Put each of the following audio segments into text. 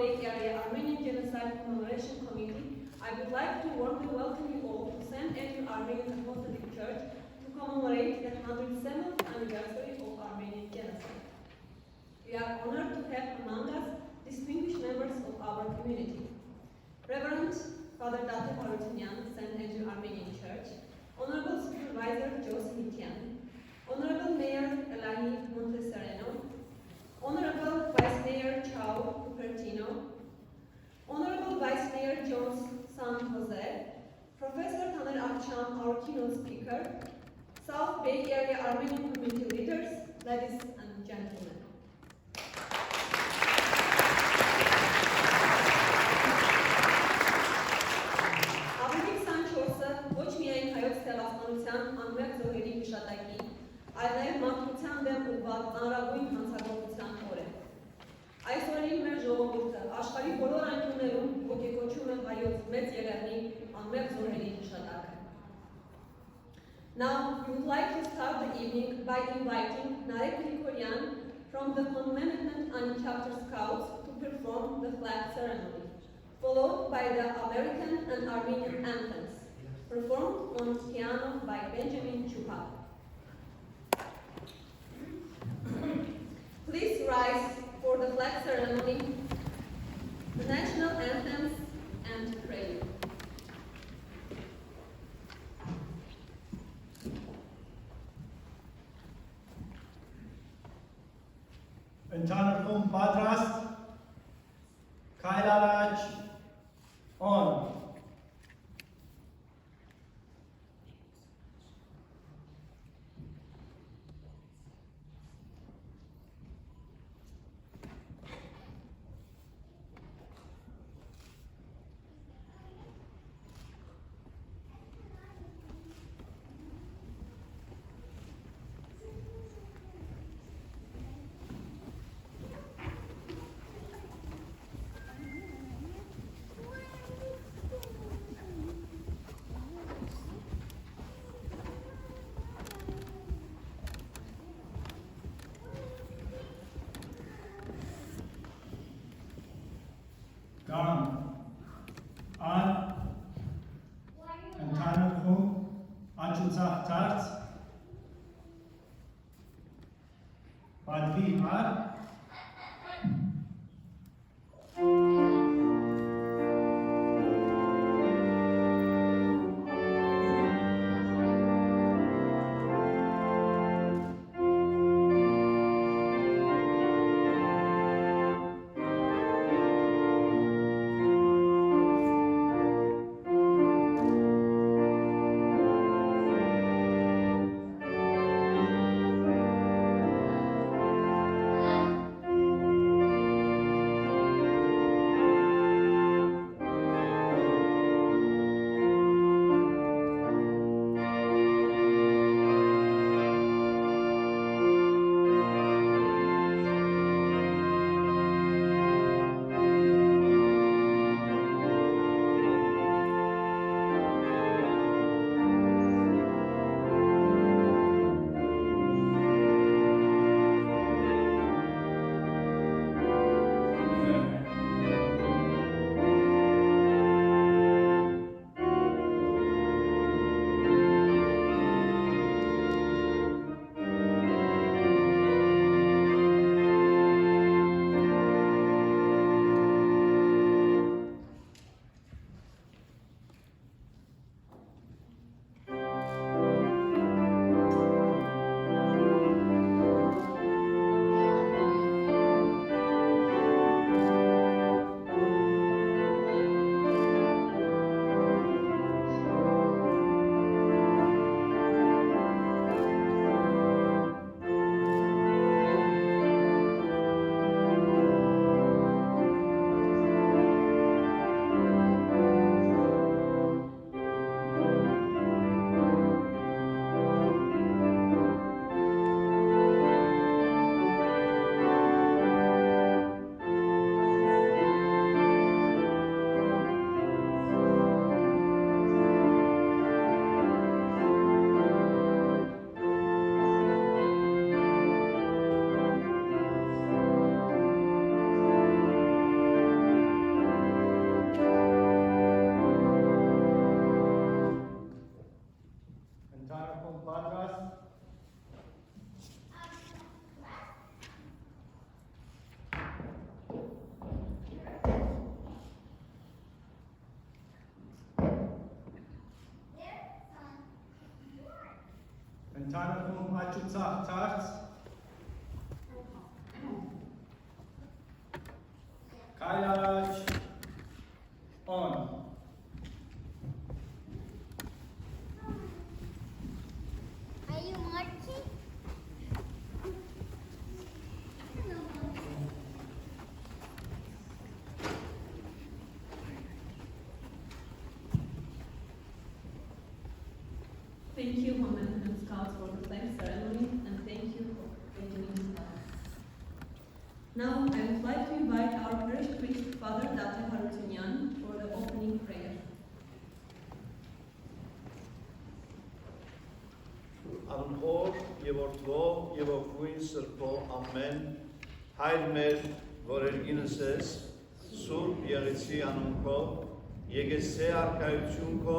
Bay Area Armenian Genocide Commemoration Committee, I would like to warmly welcome you all to St. Andrew Armenian Apostolic Church to commemorate the 107th anniversary of Armenian Genocide. We are honored to have among us distinguished members of our community. Reverend Father Date Marutinyan, St. Andrew Armenian Church, Honorable Supervisor Josie Mityan, Honorable Mayor Elahi Montesereno, Honorable Vice Mayor Chao Cupertino, Honorable Vice Mayor Jones San Jose, Professor Taner Akçam, our keynote speaker, South Bay Area Armenian community leaders, ladies and gentlemen. Ոչ միայն հայոց ցեղասպանության անմեղ զոհերի հիշատակի, այլ նաև մարդկության դեմ ուղղված ծանրագույն հանցագործության օր է։ Այս օրին մեր ժողովուրդը աշխարհի բոլոր անկյուններում ոգեկոչում է հայոց մեծ եղեռնի անմեղ զոհերի հիշատակը։ Now, we would like to start the evening by inviting Narek Grigoryan from the Commemoration and Chapter Scouts to perform the flag ceremony, followed by the American and Armenian anthems, performed on piano by Benjamin Chupa. Please rise for the flag ceremony, the national anthems, and prelude. Ընթանքում պատրաստ, քայլ առաջ, on. Gone. On. And time of home. Anchunsa tarts. Badvi har. Ընտանիքում աճուցախ ծարց, Քայլ առաջ, on. Are you marching? Thank you, Women and Scouts, for the flag ceremony, and thank you for continuing this class. Now, I would like to invite our parish priest, Father Date Harutyunyan, for the opening prayer. Անհոր եւ որդվո եւ ողջույն սրբո ամեն հայր մեր որ երգինս ես սուրբ եղեցի անունքո եկեսե արքայությունքո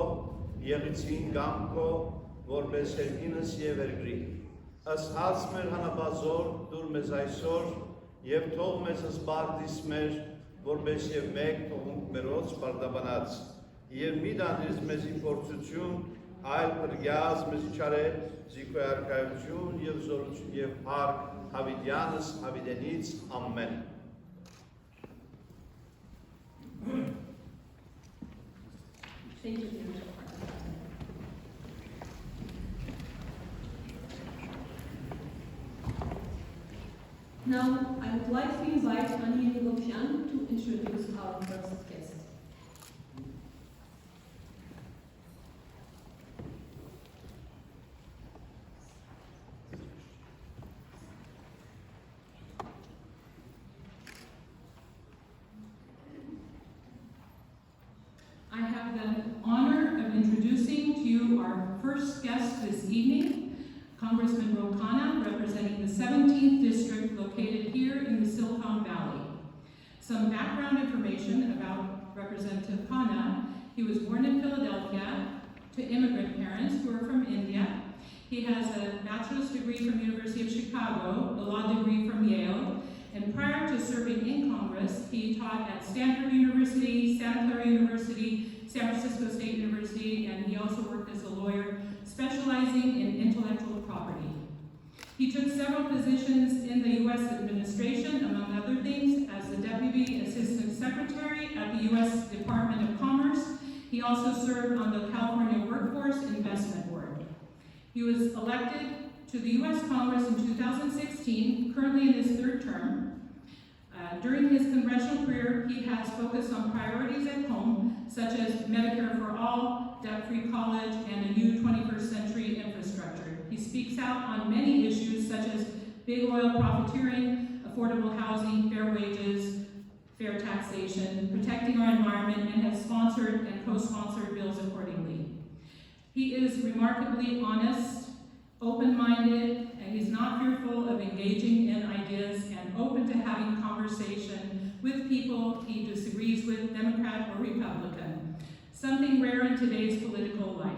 եղեցին գամքո որպես երգինս եւ երգրի ըստ հաց մեր հանապազոր դուր մեզ այսօր եւ թող մեզ սպարտիս մեր որպես եւ մեկ թողունք մերոց բարդաբանած եւ մի դանից մեզի փորձություն այլ պրգյազ մեզ չարե զիքոյ արքայություն և զորություն և հարկ հավիդյանս հավիդենից ամեն Thank you, dear. Now, I would like to invite Armenian to introduce our first guest. I have the honor of introducing to you our first guest this evening, Congressman Rokana, representing the 17th District located here in the Silicon Valley. Some background information about Representative Khanna. He was born in Philadelphia to immigrant parents who are from India. He has a bachelor's degree from University of Chicago, a law degree from Yale, and prior to serving in Congress, he taught at Stanford University, Santa Clara University, San Francisco State University, and he also worked as a lawyer specializing in intellectual property. He took several positions in the U.S. administration, among other things, as the Deputy Assistant Secretary at the U.S. Department of Commerce. He also served on the California Workforce Investment Board. He was elected to the U.S. Congress in 2016, currently in his third term. During his congressional career, he has focused on priorities at home, such as Medicare for all, debt-free college, and a new 21st century infrastructure. He speaks out on many issues such as big oil profiteering, affordable housing, fair wages, fair taxation, protecting our environment, and has sponsored and co-sponsored bills accordingly. He is remarkably honest, open-minded, and he's not fearful of engaging in ideas and open to having conversation with people he disagrees with, Democrat or Republican, something rare in today's political life.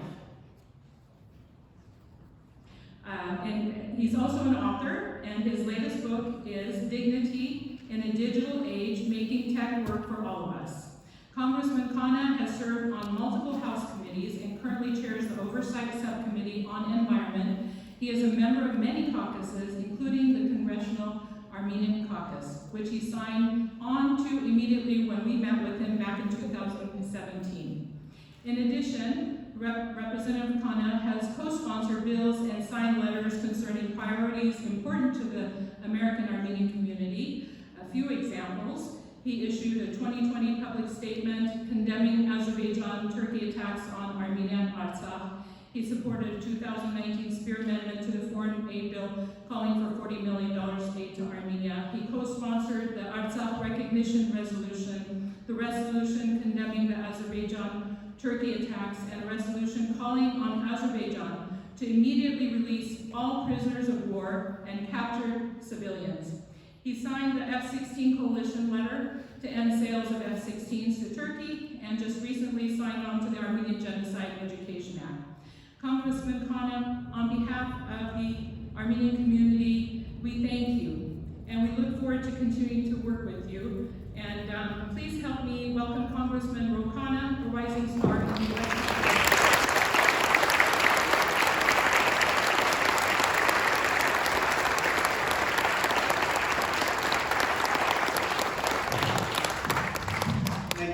And he's also an author, and his latest book is Dignity in a Digital Age, Making Tech Work for All of Us. Congressman Khanna has served on multiple House committees and currently chairs the Oversight Subcommittee on Environment. He is a member of many caucuses, including the Congressional Armenian Caucus, which he signed on to immediately when we met with him back in 2017. In addition, Representative Khanna has co-sponsored bills and signed letters concerning priorities important to the American Armenian community. A few examples: he issued a 2020 public statement condemning Azerbaijan-Turkey attacks on Armenia and Artsakh. He supported a 2019 Spear Amendment to the Foreign Aid Bill calling for $40 million aid to Armenia. He co-sponsored the Artsakh Recognition Resolution, the resolution condemning the Azerbaijan-Turkey attacks, and a resolution calling on Azerbaijan to immediately release all prisoners of war and captured civilians. He signed the F-16 coalition letter to end sales of F-16s to Turkey, and just recently signed on to the Armenian Genocide Education Act. Congressman Khanna, on behalf of the Armenian community, we thank you, and we look forward to continuing to work with you. And please help me welcome Congressman Rokana, a rising star in the U.S.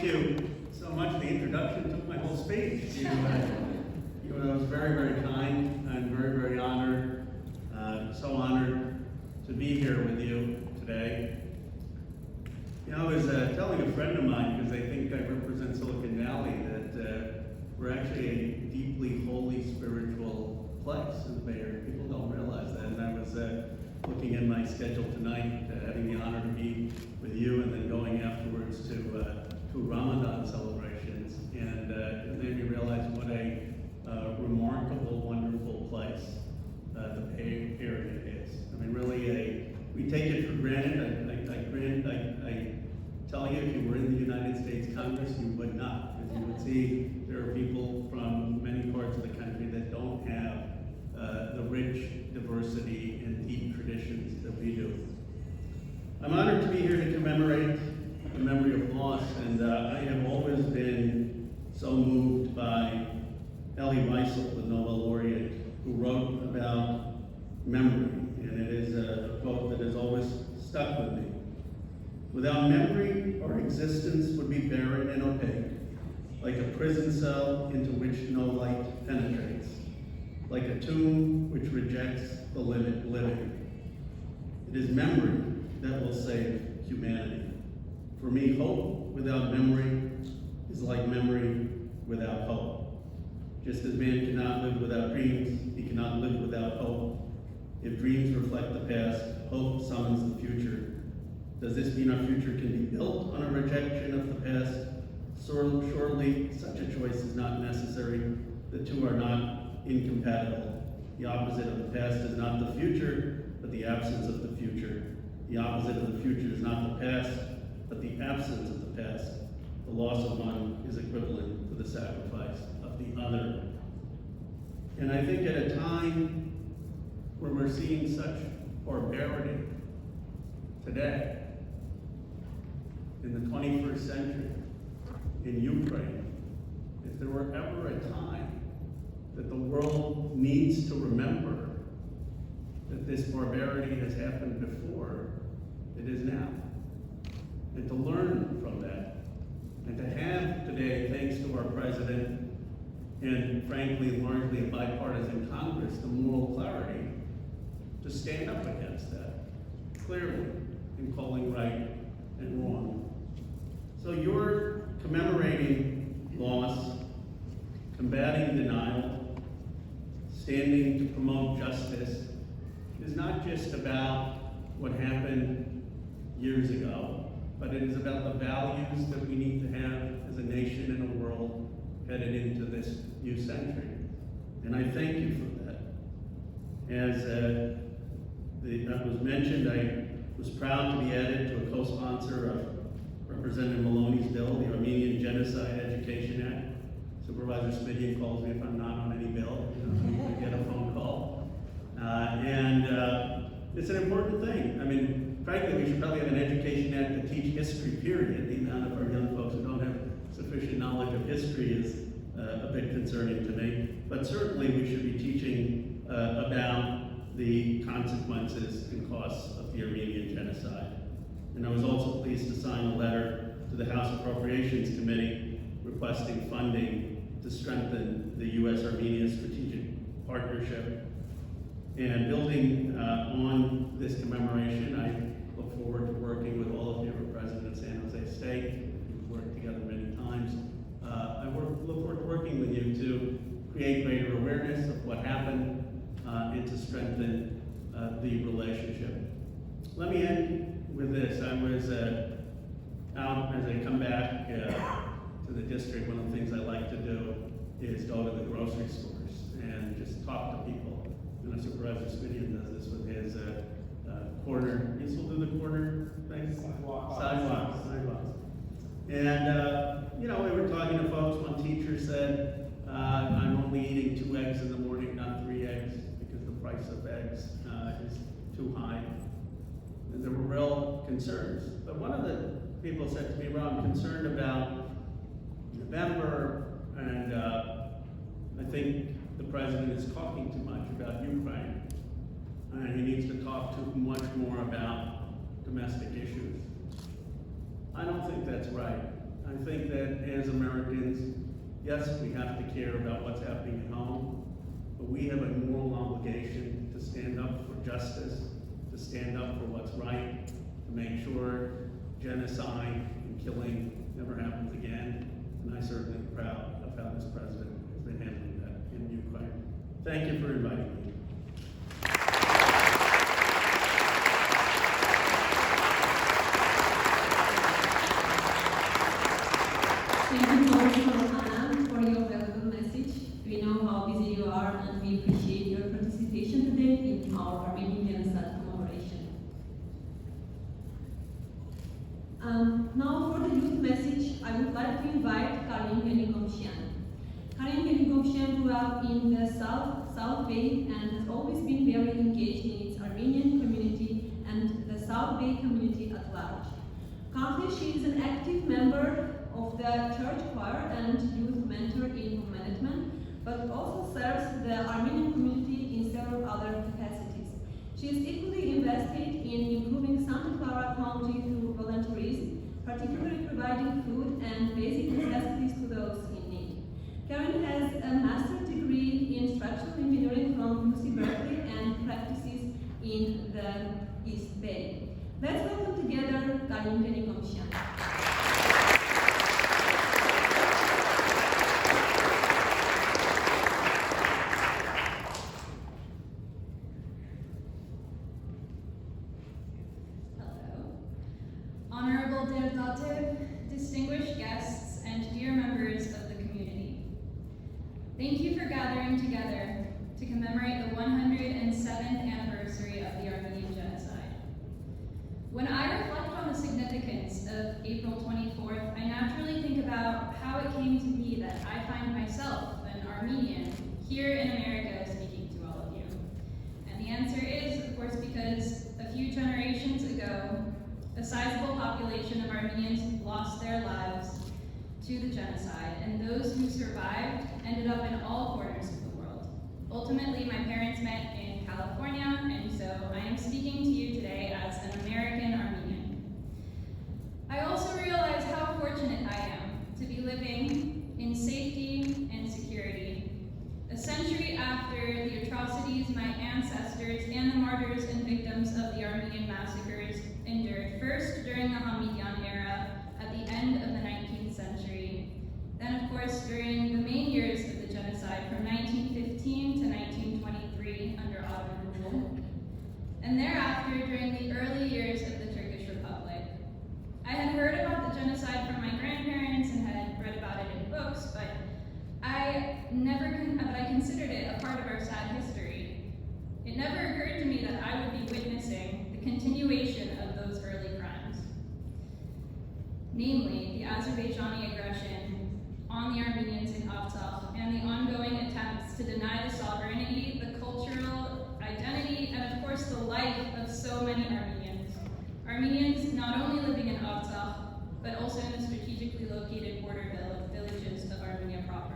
you so much. The introduction took my whole speech. You was very, very kind. I'm very, very honored, so honored to be here with you today. You know, I was telling a friend of mine, because I think I represent Silicon Valley, that we're actually a deeply holy spiritual place in the Bay Area. People don't realize that. And I was looking in my schedule tonight, having the honor to be with you, and then going afterwards to Ramadan celebrations, and it made me realize what a remarkable, wonderful place the Bay Area is. I mean, really, we take it for granted. I tell you, if you were in the United States Congress, you would not, because you would see there are people from many parts of the country that don't have the rich diversity and deep traditions that we do. I'm honored to be here to commemorate the memory of loss, and I have always been so moved by Elie Wiesel, the Nobel laureate, who wrote about memory, and it is a quote that has always stuck with me. Without memory, our existence would be barren and opaque, like a prison cell into which no light penetrates, like a tomb which rejects the living. It is memory that will save humanity. For me, hope without memory is like memory without hope. Just as man cannot live without dreams, he cannot live without hope. If dreams reflect the past, hope summons the future. Does this mean our future can be built on a rejection of the past? Surely such a choice is not necessary. The two are not incompatible. The opposite of the past is not the future, but the absence of the future. The opposite of the future is not the past, but the absence of the past. The loss of one is equivalent to the sacrifice of the other. And I think at a time where we're seeing such barbarity today, in the 21st century, in Ukraine, if there were ever a time that the world needs to remember that this barbarity has happened before, it is now. And to learn from that, and to have today, thanks to our president, and frankly, largely a bipartisan Congress, the moral clarity to stand up against that, clearly, in calling right and wrong. So you're commemorating loss, combating denial, standing to promote justice, is not just about what happened years ago, but it is about the values that we need to have as a nation and a world headed into this new century. And I thank you for that. As that was mentioned, I was proud to be added to a co-sponsor of Representative Maloney's bill, the Armenian Genocide Education Act. Supervisor Smidian calls me if I'm not on any bill, I get a phone call. It's an important thing. I mean, frankly, we should probably have an education act to teach history, period. The amount of our young folks who don't have sufficient knowledge of history is a bit concerning to me. But certainly we should be teaching about the consequences and costs of the Armenian genocide. And I was also pleased to sign a letter to the House Appropriations Committee requesting funding to strengthen the U.S.-Armenia strategic partnership. And building on this commemoration, I look forward to working with all of you. We're President of San Jose State. We've worked together many times. Look forward to working with you to create greater awareness of what happened and to strengthen the relationship. Let me end with this. I was out as I come back to the district. One of the things I like to do is go to the grocery stores and just talk to people. And Supervisor Smidian does this with his corner. You still do the corner thing? Sidewalks. And we were talking to folks. One teacher said, I'm only eating 2 eggs in the morning, not 3 eggs, because the price of eggs is too high. And there were real concerns. But one of the people said to me, Rob, I'm concerned about November, and I think the president is talking too much about Ukraine. And he needs to talk too much more about domestic issues. I don't think that's right. I I think that as Americans, yes, we have to care about what's happening at home, but we have a moral obligation to stand up for justice, to stand up for what's right, to make sure genocide and killing never happens again. And I certainly am proud of how this president has been handling that in Ukraine. Thank you for inviting me. Thank you, Congressman Anna, for your valuable message. We know how busy you are, and we appreciate your participation today in our Armenian Genocide commemoration. Now, for the youth message, I would like to invite Karim Benigomshian. Karim Benigomshian grew up in the South Bay and has always been very engaged in its Armenian community and the South Bay community at large. Currently, she is an active member of the church choir and youth mentor in management, but also serves the Armenian community in several other capacities. She is equally invested in improving Santa Clara County through volunteerism, particularly providing food and basic necessities to those in need. Karen has a master's degree in structural engineering from UC Berkeley and practices in the East Bay. Let's welcome together Karim Benigomshian. Honorable Deputative, distinguished guests, and dear members of the community. Thank you for gathering together to commemorate the 107th anniversary of the Armenian Genocide. When I reflect on the significance of April 24th, I naturally think about how it came to be that I find myself, an Armenian, here in America speaking to all of you. And the answer is, of course, because a few generations ago, a sizable population of Armenians lost their lives to the genocide, and those who survived ended up in all corners of the world. Ultimately, my parents met in California, and so I am speaking to you today as an American Armenian. I also realize how fortunate I am to be living in safety and security, a century after the atrocities my ancestors and the martyrs and victims of the Armenian massacres endured, first during the Hamidian era at the end of the 19th century, then of course during the main years of the genocide from 1915 to 1923 under Ottoman rule, and thereafter during the early years of the Turkish Republic. I had heard about the genocide from my grandparents and had read about it in books, but I considered it a part of our sad history. It never occurred to me that I would be witnessing the continuation of those early crimes, namely the Azerbaijani aggression on the Armenians in Artsakh and the ongoing attempts to deny the sovereignty, the cultural identity, and of course the life of so many Armenians. Armenians not only living in Artsakh, but also in the strategically located border villages of Armenia proper.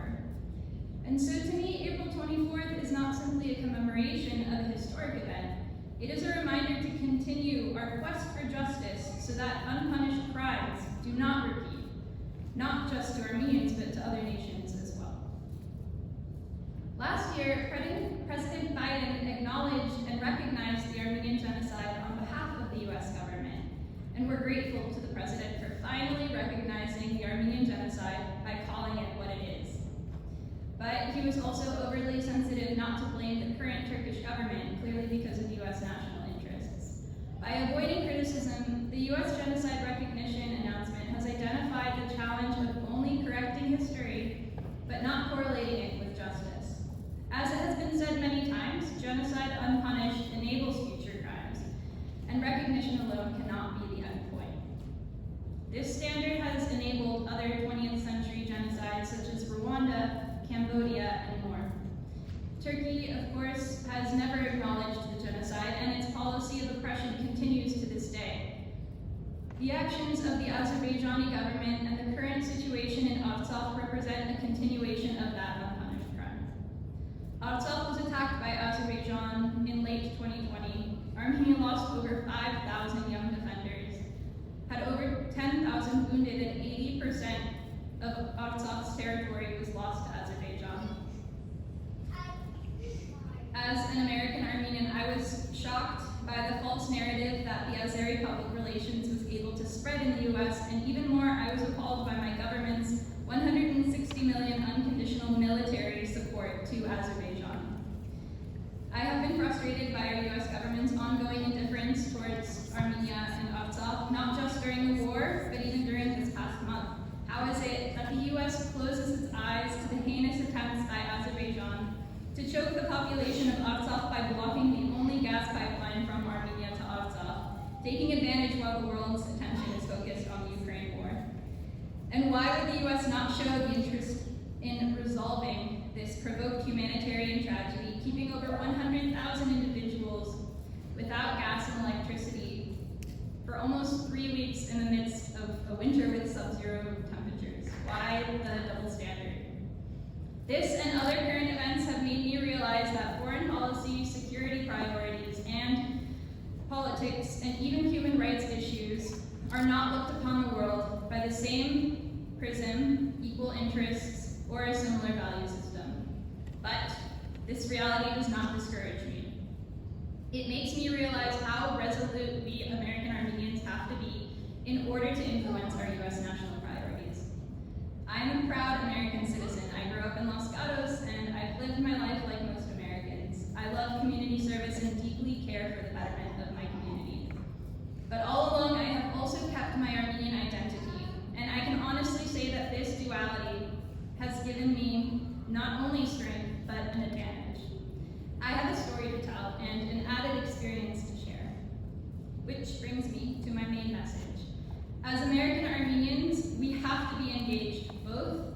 And so to me, April 24th is not simply a commemoration of a historic event. It is a reminder to continue our quest for justice so that unpunished crimes do not repeat, not just to Armenians, but to other nations as well. Last year, President Biden acknowledged and recognized the Armenian genocide on behalf of the US government, and we're grateful to the President for finally recognizing the Armenian genocide by calling it what it is. But he was also overly sensitive not to blame the current Turkish government, clearly because of US national interests. By avoiding criticism, the US genocide recognition announcement has identified the challenge of only correcting history, but not correlating it with justice. As it has been said many times, genocide unpunished enables future crimes, and recognition alone cannot be the end point. This standard has enabled other 20th century genocides such as Rwanda, Cambodia, and more. Turkey, of course, has never acknowledged the genocide, and its policy of oppression continues to this day. The actions of the Azerbaijani government and the current situation in Artsakh represent a continuation of that unpunished crime. Artsakh was attacked by Azerbaijan in late 2020. Armenia lost over 5,000 young defenders, had over 10,000 wounded, and 80% choke the population of Artsakh by blocking the only gas pipeline from Armenia to Artsakh, taking advantage while the world's attention is focused on the Ukraine war. And why would the US not show the interest in resolving this provoked humanitarian tragedy, keeping over 100,000 individuals without gas and electricity for almost 3 weeks in the midst of a winter with sub-zero temperatures? Why the double standard? This and other current events have made me realize that foreign policy, security priorities, and politics, and even human rights issues are not looked upon the world by the same prism, equal interests, or a similar value system. But this reality does not discourage me. It makes me realize how resolute we American Armenians have to be in order to influence our US national priorities. I am a proud American citizen. I grew up in Los Gatos, and I've lived my life like most Americans. I love community service and deeply care for the betterment of my community. But all along, I have also kept my Armenian identity, and I can honestly say that this duality has given me not only strength, but an advantage. I have a story to tell and an added experience to share, which brings me to my main message. As American Armenians, we have to be engaged both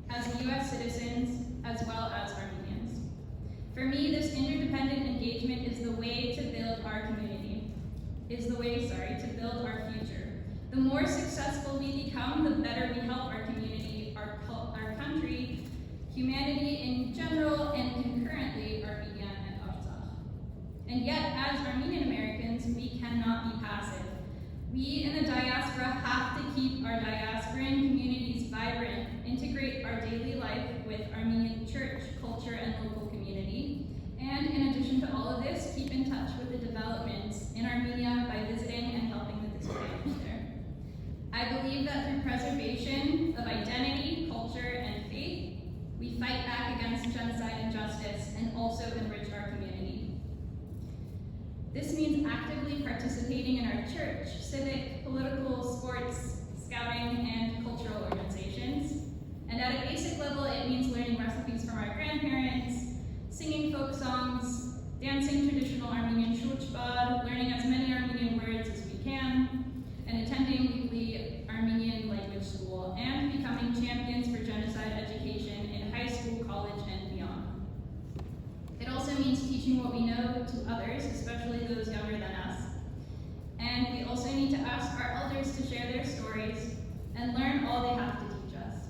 as US citizens as well as Armenians. For me, this interdependent engagement is the way to build our community, to build our future. The more successful we become, the better we help our community, our country, humanity in general, and concurrently Armenia and Artsakh. And yet, as Armenian Americans, we cannot be passive. We in the diaspora have to keep our diasporan communities vibrant, integrate our daily life with Armenian church, culture, and local community, and in addition to all of this, keep in touch with the developments in Armenia by visiting and helping with exchange there. I believe that through preservation of identity, culture, and faith, we fight back against genocide and justice and also enrich our community. This means actively participating in our church, civic, political, sports, scouting, and cultural organizations. And at a basic level, it means learning recipes from our grandparents, singing folk songs, dancing traditional Armenian shulchbad, learning as many Armenian words as we can, and attending weekly Armenian language school, and becoming champions for genocide education in high school, college, and beyond. It also means teaching what we know to others, especially those younger than us. And we also need to ask our elders to share their stories and learn all they have to teach us.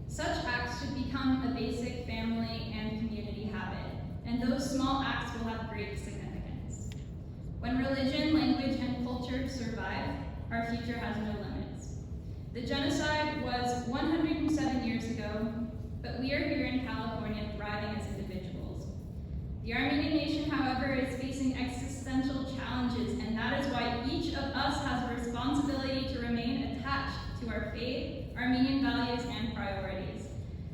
Such acts should become a basic family and community habit, and those small acts will have great significance. When religion, language, and culture survive, our future has no limits. The genocide was 107 years ago, but we are here in California thriving as individuals. The Armenian nation, however, is facing existential challenges, and that is why each of us has a responsibility to remain attached to our faith, Armenian values, and priorities.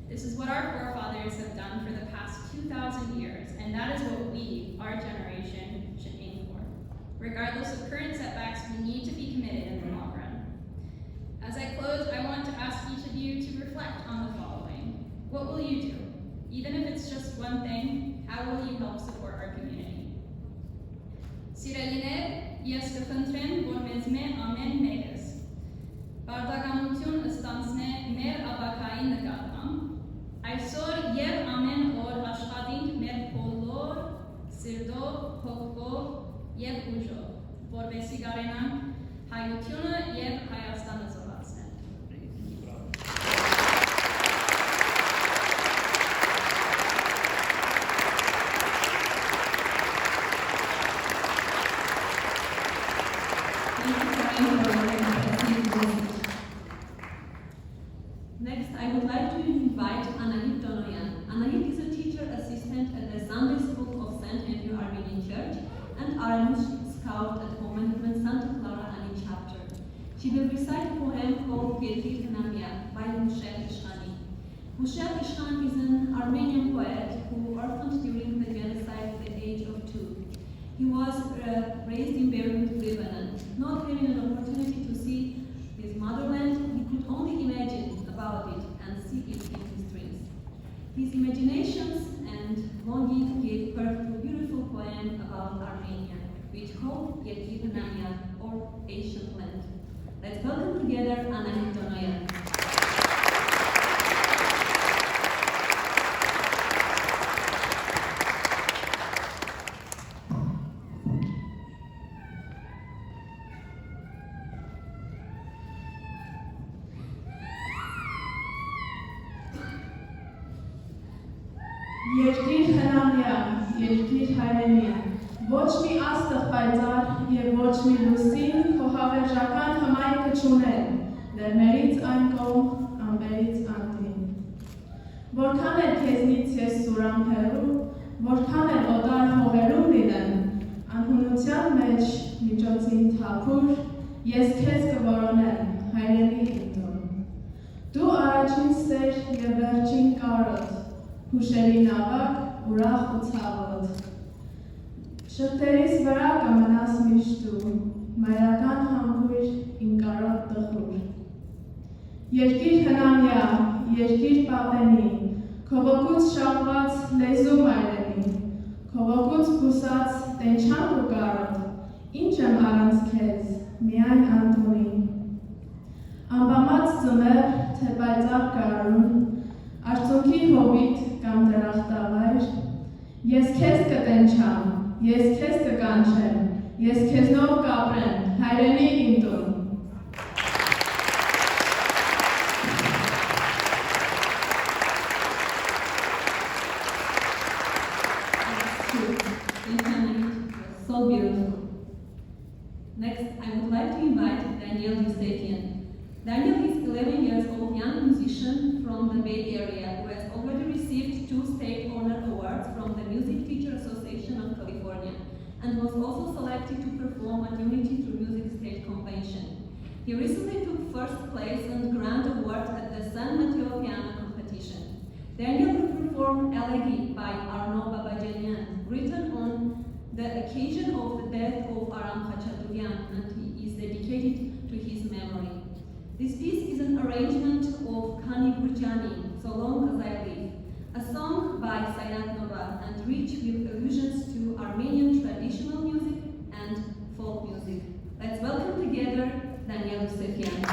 This is what our forefathers have done for the past 2,000 years, and that is what we, our generation, should aim for. Regardless of current setbacks, we need to be committed in the long run. As I close, I want to ask each of you to reflect on the following. What will you do? Even if it's just one thing, how will you help support our community? Սիրելիներ, ես կխնդրեմ, որ մեզ ամեն մեկս բարդականություն ստանցնե մեր ապակայի նկատմամբ, այսօր եւ ամեն օր աշխատենք մեր բոլոր սիրտով, հոգով եւ ուժով, որպեսզի կարենանք հայությունը եւ Հայաստանը զորացնել։ Next, I would like to invite Anahit Donoyan. Anahit is a teacher assistant at the Sunday School of St. Andrew Armenian Church and Irish Scout at Commandment Santa Clara Ani chapter. She will recite a poem called Getir Knamia by Moshe Ishani. Moshe Ishani is an Armenian poet who orphaned during the genocide at the age of 2. He was raised in Beirut, Lebanon. Not having an opportunity to see his motherland, he could only imagine about it and see it in his dreams. His imaginations and Yerkir Nanya, or ancient land. Let's welcome together Anna Donoyan. Երկիր խնամյա, երկիր հայրենիա, ոչ մի աստղ պայծառ և ոչ մի լուսին քո հավերժական հմայքը չունեն, լեռներից այն կողմ, ամպերից անդին։ Որքան էլ քեզնից ես սուրամ հեռու, որքան էլ օտար հողերում լինեմ, անհունության մեջ միջոցին թափուր, ես քեզ կորոնեմ, հայրենի իմ տուն։ Դու առաջին սեր և վերջին կարոտ, հուշերի նավակ, ուրախ ու ցավոտ։ Շղթերիս վրա կմնաս միշտ դու, մայրական համբույր իմ կարոտ տխուր։ Երկիր հնամյա, երկիր պապենի, քո ոգուց շաղված լեզու մայրենի, քո ոգուց բուսած տենչանք ու կարոտ, ինչ եմ առանց քեզ, միայն Անտոնի։ Անբամած ձմեռ, թե պայծառ գարուն, արցունքի հովիտ կամ դրախտավայր, ես քեզ կտենչամ, ես քեզ կկանչեմ, ես քեզնով կապրեմ, հայրենի իմ տուն։ So beautiful. Next, I would like to invite Daniel Eustachian. Daniel is 11 years old young musician from the Bay Area who has already received 2 state honor awards from the Music Teacher Association of California and was also selected to perform at Unity Through Music State Convention. He recently took first place and grand award at the San Mateo Piano competition. Daniel will perform Elegy by Arno Babajanian, written on the occasion of the death of Aram Khachaturian, and he is dedicated to his memory. This piece is an arrangement of Kani Burjani, So Long As I Live, a song by Sayat Nova and rich with allusions to Armenian traditional music and folk music. Let's welcome together Daniel Eustachian.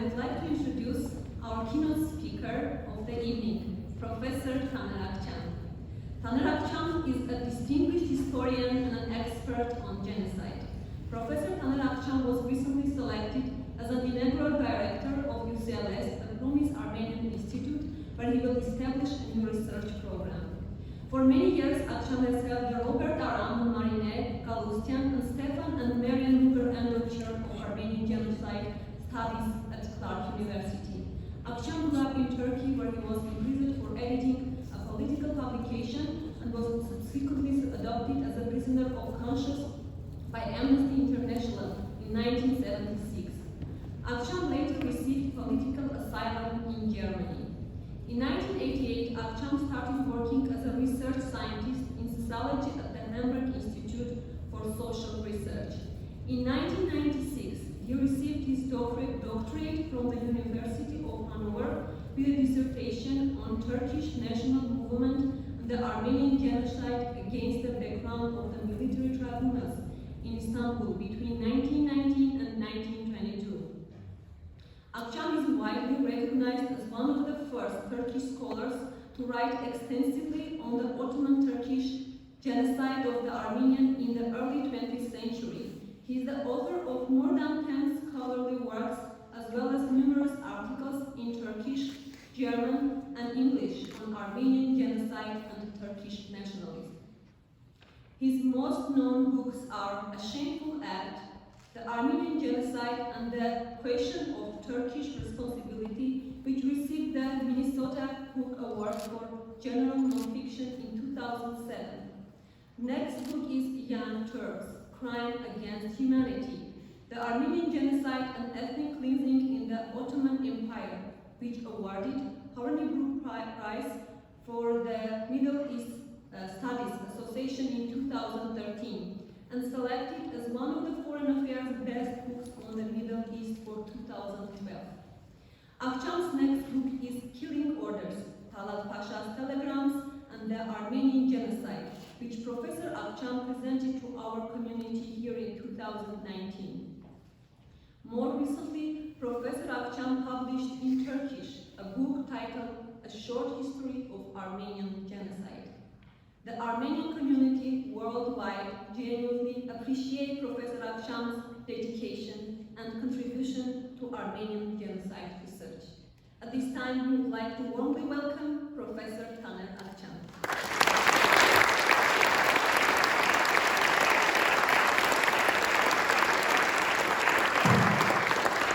I would like to introduce our keynote speaker of the evening, Professor Taner Akçam. Taner Akçam is a distinguished historian and an expert on genocide. Professor Taner Akçam was recently selected as an inaugural director of UCLS, the Promise Armenian Institute, where he will establish a new research program. For many years, Akçam has held the Robert Aram, Marine, Galustian, and Stefan and Marian Luger Endel Chair of Armenian Genocide Studies at Clark University. Akçam grew up in Turkey, where he was imprisoned for editing a political publication and was subsequently adopted as a prisoner of conscience by Amnesty International in 1976. Akçam later received political asylum in Germany. In 1988, Akçam started working as a research scientist in sociology at the Hamburg Institute for Social Research. In 1996, he received his doctorate from the University of Hanover with a dissertation on Turkish national movement and the Armenian genocide against the background of the military tribunals in Istanbul between 1919 and 1922. Akçam is widely recognized as one of the first Turkish scholars to write extensively on the Ottoman-Turkish genocide of the Armenian in the early 20th century. He is the author of more than 10 scholarly works, as well as numerous articles in Turkish, German, and English on Armenian genocide and Turkish nationalism. His most known books are A Shameful Act, The Armenian Genocide, and The Question of Turkish Responsibility, which received the Minnesota Book Award for General Nonfiction in 2007. Next book is Young Turks, Crime Against Humanity, The Armenian Genocide and Ethnic Cleansing in the Ottoman Empire, which awarded Hornibrook Prize for the Middle East Studies Association in 2013, and selected as one of the Foreign Affairs best books on the Middle East for 2012. Akçam's next book is Killing Orders, Talat Pasha's Telegrams and the Armenian Genocide, which Professor Akçam presented to our community here in 2019. More recently, Professor Akçam published in Turkish a book titled A Short History of Armenian Genocide. The Armenian community worldwide genuinely appreciate Professor Akçam's dedication and contribution to Armenian genocide research. At this time, we would like to warmly welcome Professor Taner Akçam.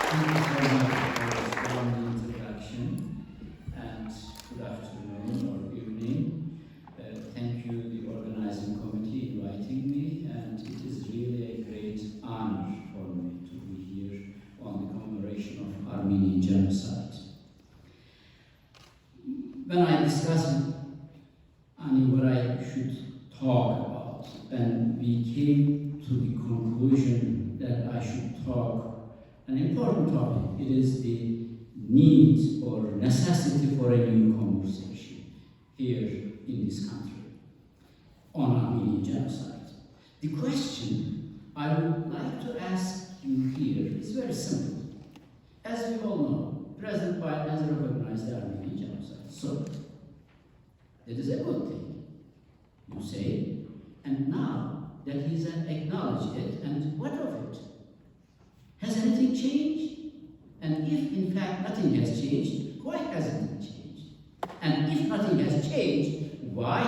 Thank you so much for this warm introduction, and good afternoon or evening. Thank you, the organizing committee, inviting me, and it is really a great honor for me to be here on the commemoration of Armenian genocide. When I discussed what I should talk about, and we came to the conclusion that I should talk an important topic. It is the need or necessity for a new conversation here in this country on Armenian genocide. The question I would like to ask you here is very simple. As we all know, President Biden has recognized the Armenian genocide. So, that is a good thing, you say, and now that he's acknowledged it, and what of it? Has anything changed? And if in fact nothing has changed, why hasn't it changed? And if nothing has changed, why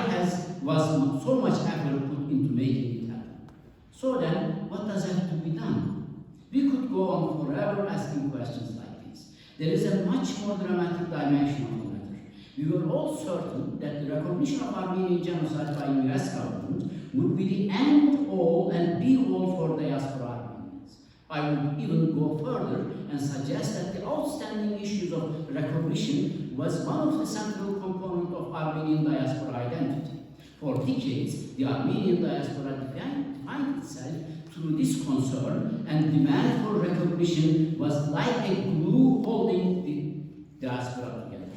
was so much effort put into making it happen? So then, what does have to be done? We could go on forever asking questions like this. There is a much more dramatic dimension of the matter. We were all certain that the recognition of Armenian genocide by the US government would be the end all and be all for diaspora Armenians. I would even go further and suggest that the outstanding issues of recognition was one of the central components of Armenian diaspora identity. For decades, the Armenian diaspora defined itself through this concern, and demand for recognition was like a glue holding the diaspora together.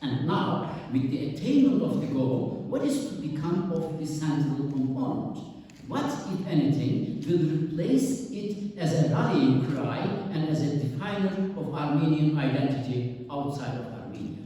And now, with the attainment of the goal, what is to become of this central component? What, if anything, will replace it as a rallying cry and as a defining definer of Armenian identity outside of Armenia?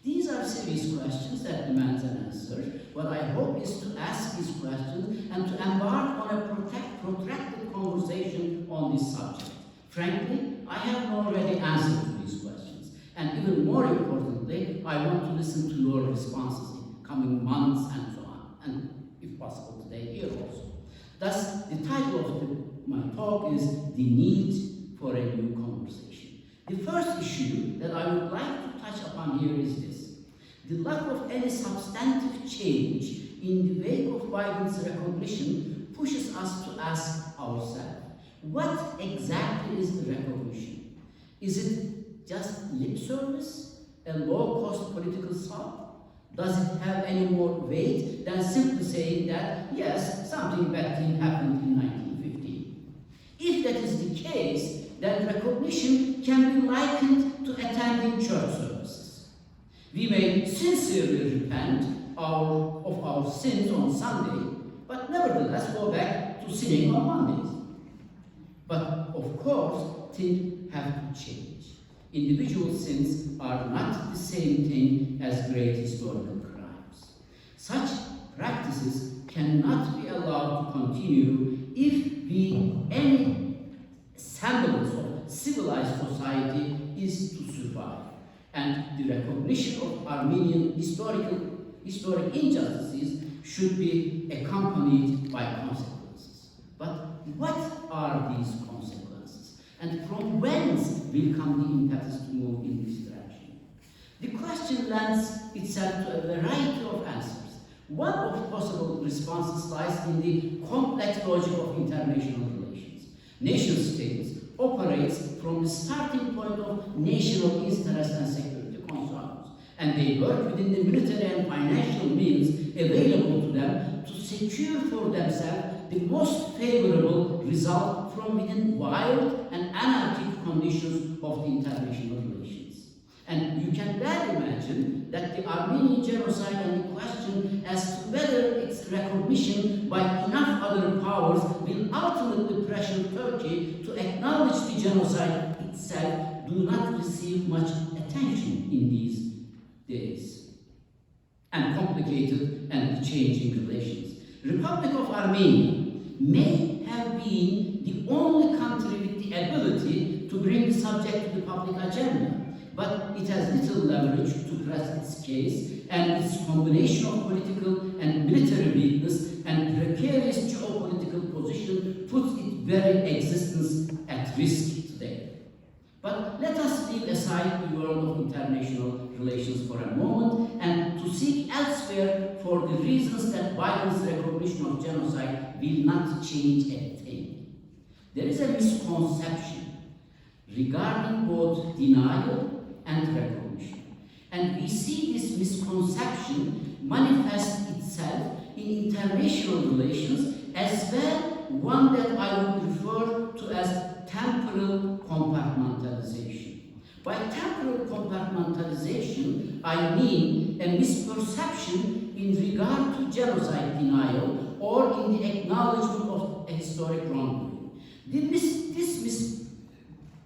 These are serious questions that demand an answer. What I hope is to ask these questions and to embark on a protracted conversation on this subject. Frankly, I have already answered to these questions, and even more importantly, I want to listen to your responses in coming months and so on, and if possible today here also. Thus, the title of my talk is The Need for a New Conversation. The first issue that I would like to touch upon here is this. The lack of any substantive change in the wake of Biden's recognition pushes us to ask ourselves, what exactly is the recognition? Is it just lip service, a low-cost political salve? Does it have any more weight than simply saying that, yes, something bad thing happened in 1915? If that is the case, then recognition can be likened to attending church services. We may sincerely repent of our sins on Sunday, but nevertheless go back to sinning on Mondays. But of course, things have to change. Individual sins are not the same thing as great historical crimes. Such practices cannot be allowed to continue if any semblance of civilized society is to survive. And the recognition of Armenian historic injustices should be accompanied by consequences. But what are these consequences? And from whence will come the impetus to move in this direction? The question lends itself to a variety of answers. One of possible responses lies in the complex logic of international relations. Nation-states operates from the starting point of national interest and security concerns, and they work within the military and financial means available to them to secure for themselves the most favorable result from within wild and anarchic conditions of the international relations. And you can well imagine that the Armenian genocide and the question as to whether its recognition by enough other powers will ultimately pressure Turkey to acknowledge the genocide itself do not receive much attention in these days and complicated and changing relations. Republic of Armenia may have been the only country with the ability to bring the subject to the public agenda, but it has little leverage to press its case, and its combination of political and military weakness and precarious geopolitical position puts its very existence at risk today. But let us leave aside the world of international relations for a moment and to seek elsewhere for the reasons that Biden's recognition of genocide will not change a thing. There is a misconception regarding both denial and recognition. And we see this misconception manifest itself in international relations as well, one that I would refer to as temporal compartmentalization. By temporal compartmentalization, I mean a misperception in regard to genocide denial or in the acknowledgement of a historic wrongdoing. This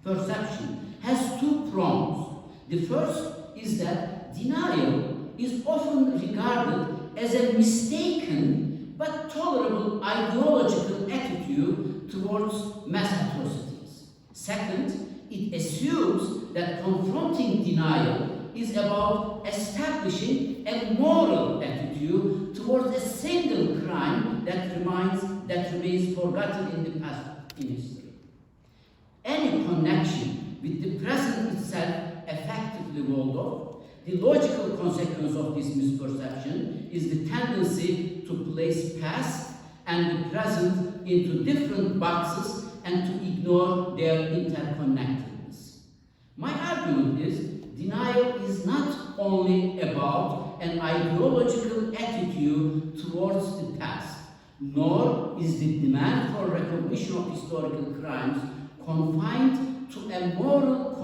misperception has two prongs. The first is that denial is often regarded as a mistaken but tolerable ideological attitude towards mass atrocities. Second, it assumes that confronting denial is about establishing a moral attitude towards a single crime that remains forgotten in the past in history. Any connection with the present itself effectively walled off. The logical consequence of this misperception is the tendency to place past and the present into different boxes and to ignore their interconnectedness. My argument is denial is not only about an ideological attitude towards the past, nor is the demand for recognition of historical crimes confined to a moral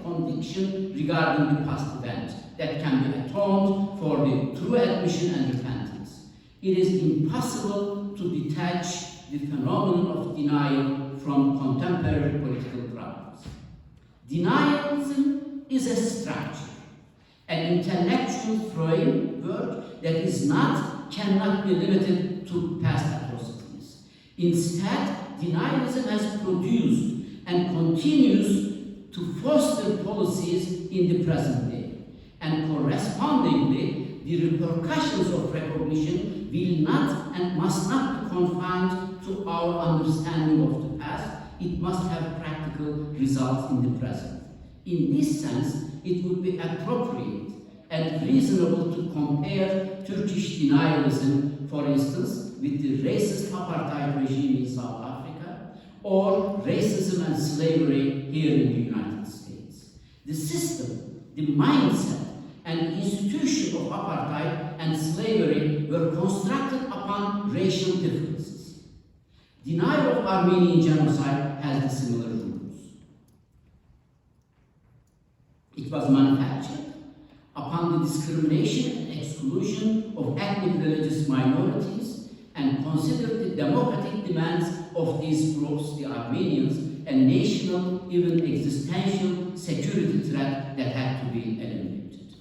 conviction regarding the past event that can be atoned for the true admission and repentance. It is impossible to detach the phenomenon of denial from contemporary political problems. Denialism is a structure, an intellectual framework that cannot be limited to past atrocities. Instead, denialism has produced and continues to foster policies in the present day, and correspondingly, the repercussions of recognition will not and must not be confined to our understanding of the past. It must have practical results in the present. In this sense, it would be appropriate and reasonable to compare Turkish denialism, for instance, with the racist apartheid regime in South Africa, or racism and slavery here in the United States. The system, the mindset, and institution of apartheid and slavery were constructed upon racial differences. Denial of Armenian genocide has the similar rules. It was manufactured upon the discrimination and exclusion of ethnic religious minorities and considered the democratic demands of these groups, the Armenians, a national, even existential security threat that had to be eliminated.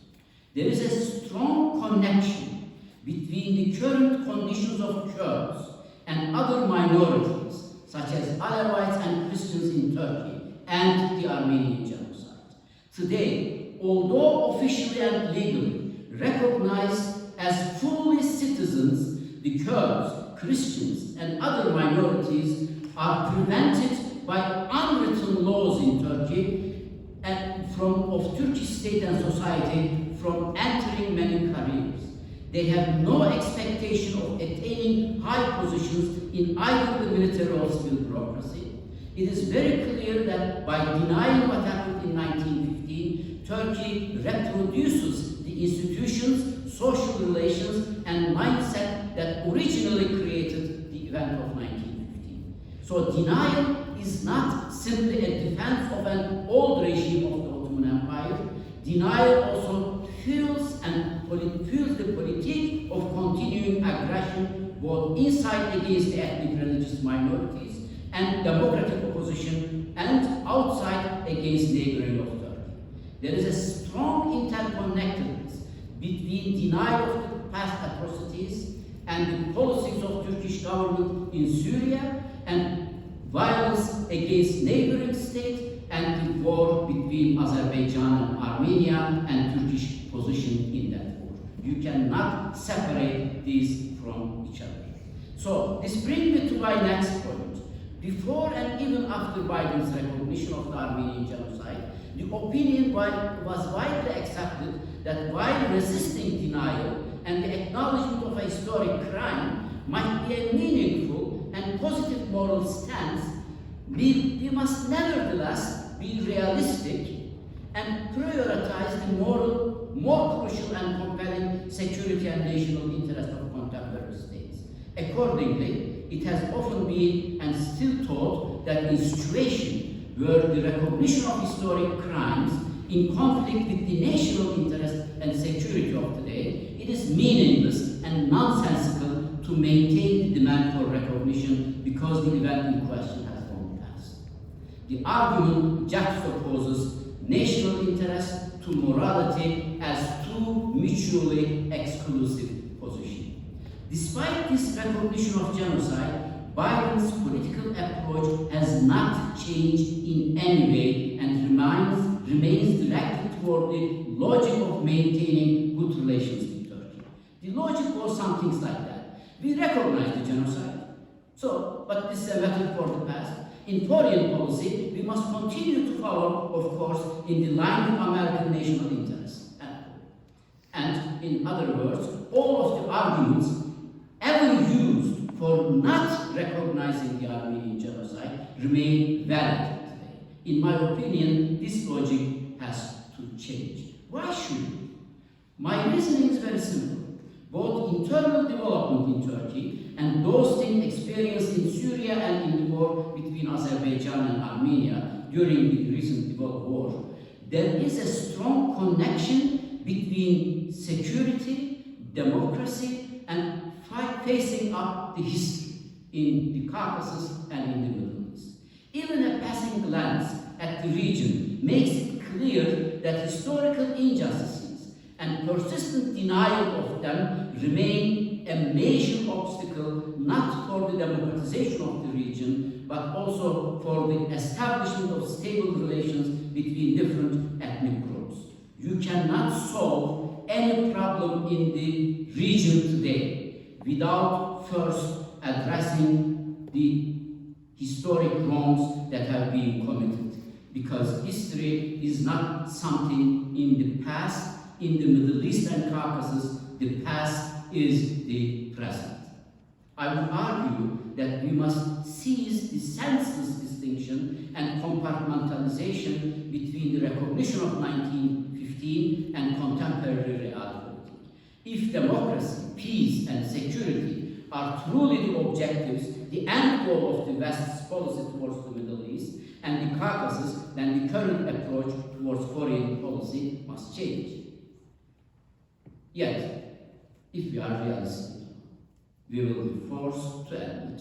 There is a strong connection between the current conditions of Kurds and other minorities, such as Alevites and Christians in Turkey, and the Armenian genocide. Today, although officially and legally recognized as fully citizens, the Kurds, Christians, and other minorities are prevented by unwritten laws in Turkey and of Turkish state and society from entering many careers. They have no expectation of attaining high positions in either the military or civil bureaucracy. It is very clear that by denying what happened in 1915, Turkey reproduces the institutions, social relations, and mindset that originally created the event of 1915. So denial is not simply a defense of an old regime of the Ottoman Empire. Denial also fuels the politique of continuing aggression both inside against the ethnic religious minorities and democratic opposition and outside against neighboring of Turkey. There is a strong interconnectedness between denial of the past atrocities and the policies of Turkish government in Syria and violence against neighboring states and the war between Azerbaijan and Armenia and Turkish position in that war. You cannot separate these from each other. So this brings me to my next point. Before and even after Biden's recognition of the Armenian genocide, the opinion was widely accepted that while resisting denial and the acknowledgement of a historic crime might be a meaningful and positive moral stance, we must nevertheless be realistic and prioritize the more crucial and compelling security and national interest of contemporary states. Accordingly, it has often been and still taught that in situations where the recognition of historic crimes in conflict with the national interest and security of the day, it is meaningless and nonsensical to maintain the demand for recognition because the event in question has gone past. The argument juxtaposes national interest to morality as two mutually exclusive positions. Despite this recognition of genocide, Biden's political approach has not changed in any way and remains directed toward the logic of maintaining good relations with Turkey. The logic goes some things like that. We recognize the genocide, but this is a matter for the past. In foreign policy, we must continue to follow, of course, in the line with American national interests. And in other words, all of the arguments ever used for not recognizing the Armenian genocide remain valid today. In my opinion, this logic has to change. Why should it? My reasoning is very simple. Both internal development in Turkey and those things experienced in Syria and in the war between Azerbaijan and Armenia during the recent developed war, there is a strong connection between security, democracy, and facing up the history in the Caucasus and in the Middle East. Even a passing glance at the region makes it clear that historical injustices and persistent denial of them remain a major obstacle not for the democratization of the region, but also for the establishment of stable relations between different ethnic groups. You cannot solve any problem in the region today without first addressing the historic wrongs that have been committed, because history is not something in the past. In the Middle East and Caucasus, the past is the present. I would argue that we must seize the senseless distinction and compartmentalization between the recognition of 1915 and contemporary reality. If democracy, peace, and security are truly the objectives, the end goal of the West's policy towards the Middle East and the Caucasus, then the current approach towards foreign policy must change. Yet, if we are realistic, we will be forced to admit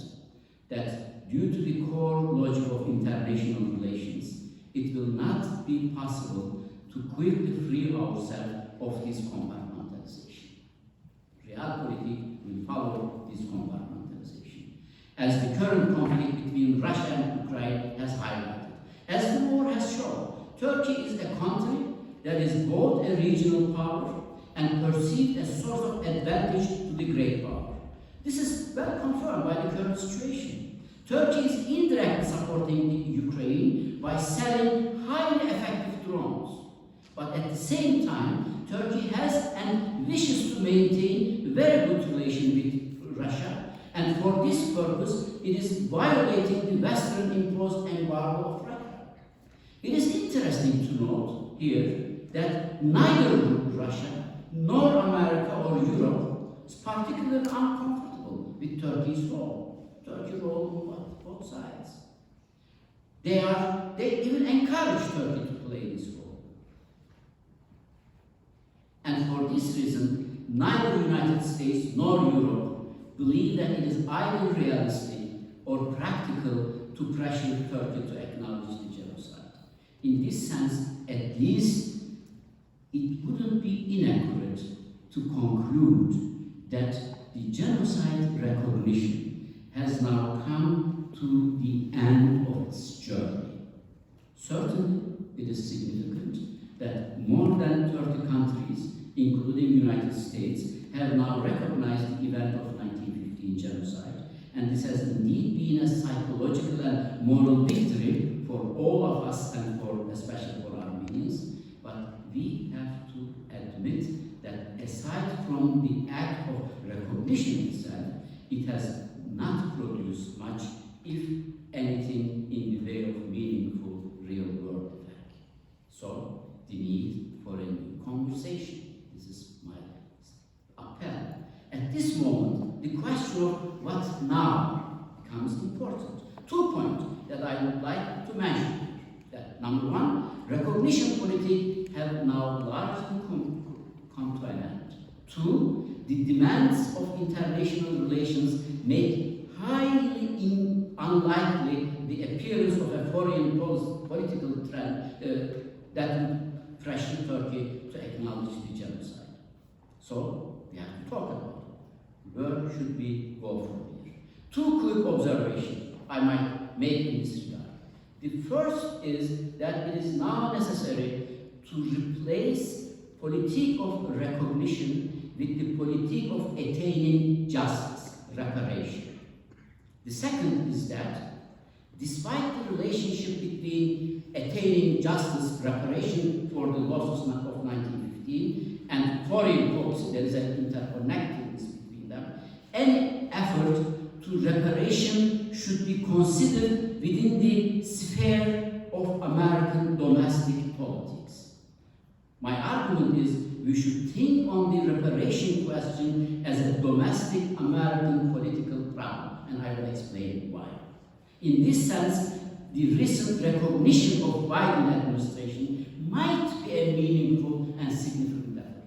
that due to the core logic of international relations, it will not be possible to quickly free ourselves of this compartmentalization. Realpolitik will follow this compartmentalization, as the current conflict between Russia and Ukraine has highlighted. As the war has shown, Turkey is a country that is both a regional power and perceived as source of advantage to the great power. This is well confirmed by the current situation. Turkey is indirectly supporting the Ukraine by selling highly effective drones. But at the same time, Turkey has and wishes to maintain a very good relation with Russia, and for this purpose, it is violating the Western imposed embargo of Russia. It is interesting to note here that neither Russia nor America or Europe is particularly uncomfortable with Turkey's role. Turkey's role on both sides. They even encourage Turkey to play this role. And for this reason, neither the United States nor Europe believe that it is either realistic or practical to pressure Turkey to acknowledge the genocide. In this sense, at least, it wouldn't be inaccurate to conclude that the genocide recognition has now come to the end of its journey. Certainly, it is significant that more than 30 countries, including the United States, have now recognized the event of 1915 genocide, and this has indeed been a psychological and moral victory for all of us and especially for Armenians. But we have to admit that aside from the act of recognition itself, it has not produced much, if anything, in the way of meaningful real-world effect. So, the need for a new conversation. This is my appell. At this moment, the question of what now becomes important. 2 points that I would like to mention. That number one, recognition politics have now largely come to an end. 2, the demands of international relations make highly unlikely the appearance of a foreign political trend that would pressure Turkey to acknowledge the genocide. So, we have to talk about it. Where should we go from here? 2 quick observations I might make in this regard. The first is that it is now necessary to replace politique of recognition with the politique of attaining justice, reparation. The second is that, despite the relationship between attaining justice, reparation for the losses of 1915 and foreign policy, there is an interconnectedness between them, any effort to reparation should be considered within the sphere of American domestic politics. My argument is we should think on the reparation question as a domestic American political problem, and I will explain why. In this sense, the recent recognition of Biden administration might be a meaningful and significant effort.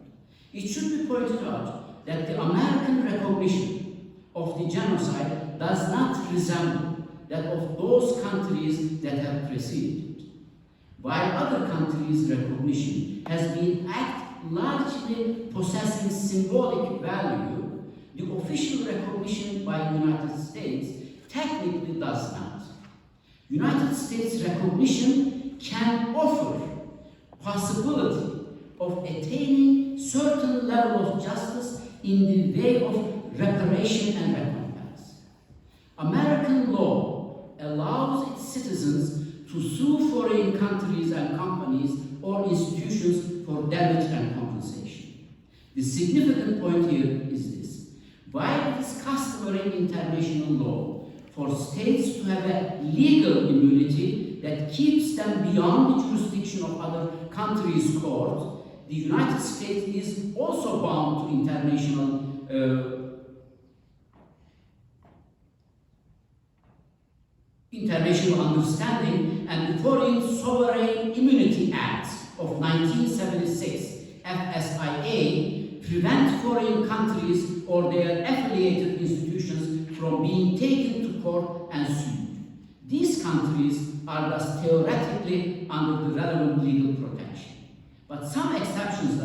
It should be pointed out that the American recognition of the genocide does not resemble that of those countries that have preceded it. while other countries' recognition has been largely possessing symbolic value, the official recognition by the United States technically does not. United States recognition can offer possibility of attaining certain level of justice in the way of reparation and recompense. American law allows its citizens to sue foreign countries and companies or institutions for damage and compensation. The significant point here is this. While it is customary in international law for states to have a legal immunity that keeps them beyond the jurisdiction of other countries' courts, the United States is also bound to international understanding, and the Foreign Sovereign Immunity Act of 1976, FSIA, prevent foreign countries or their affiliated institutions from being taken to court and sued. These countries are thus theoretically under the relevant legal protection. But some exceptions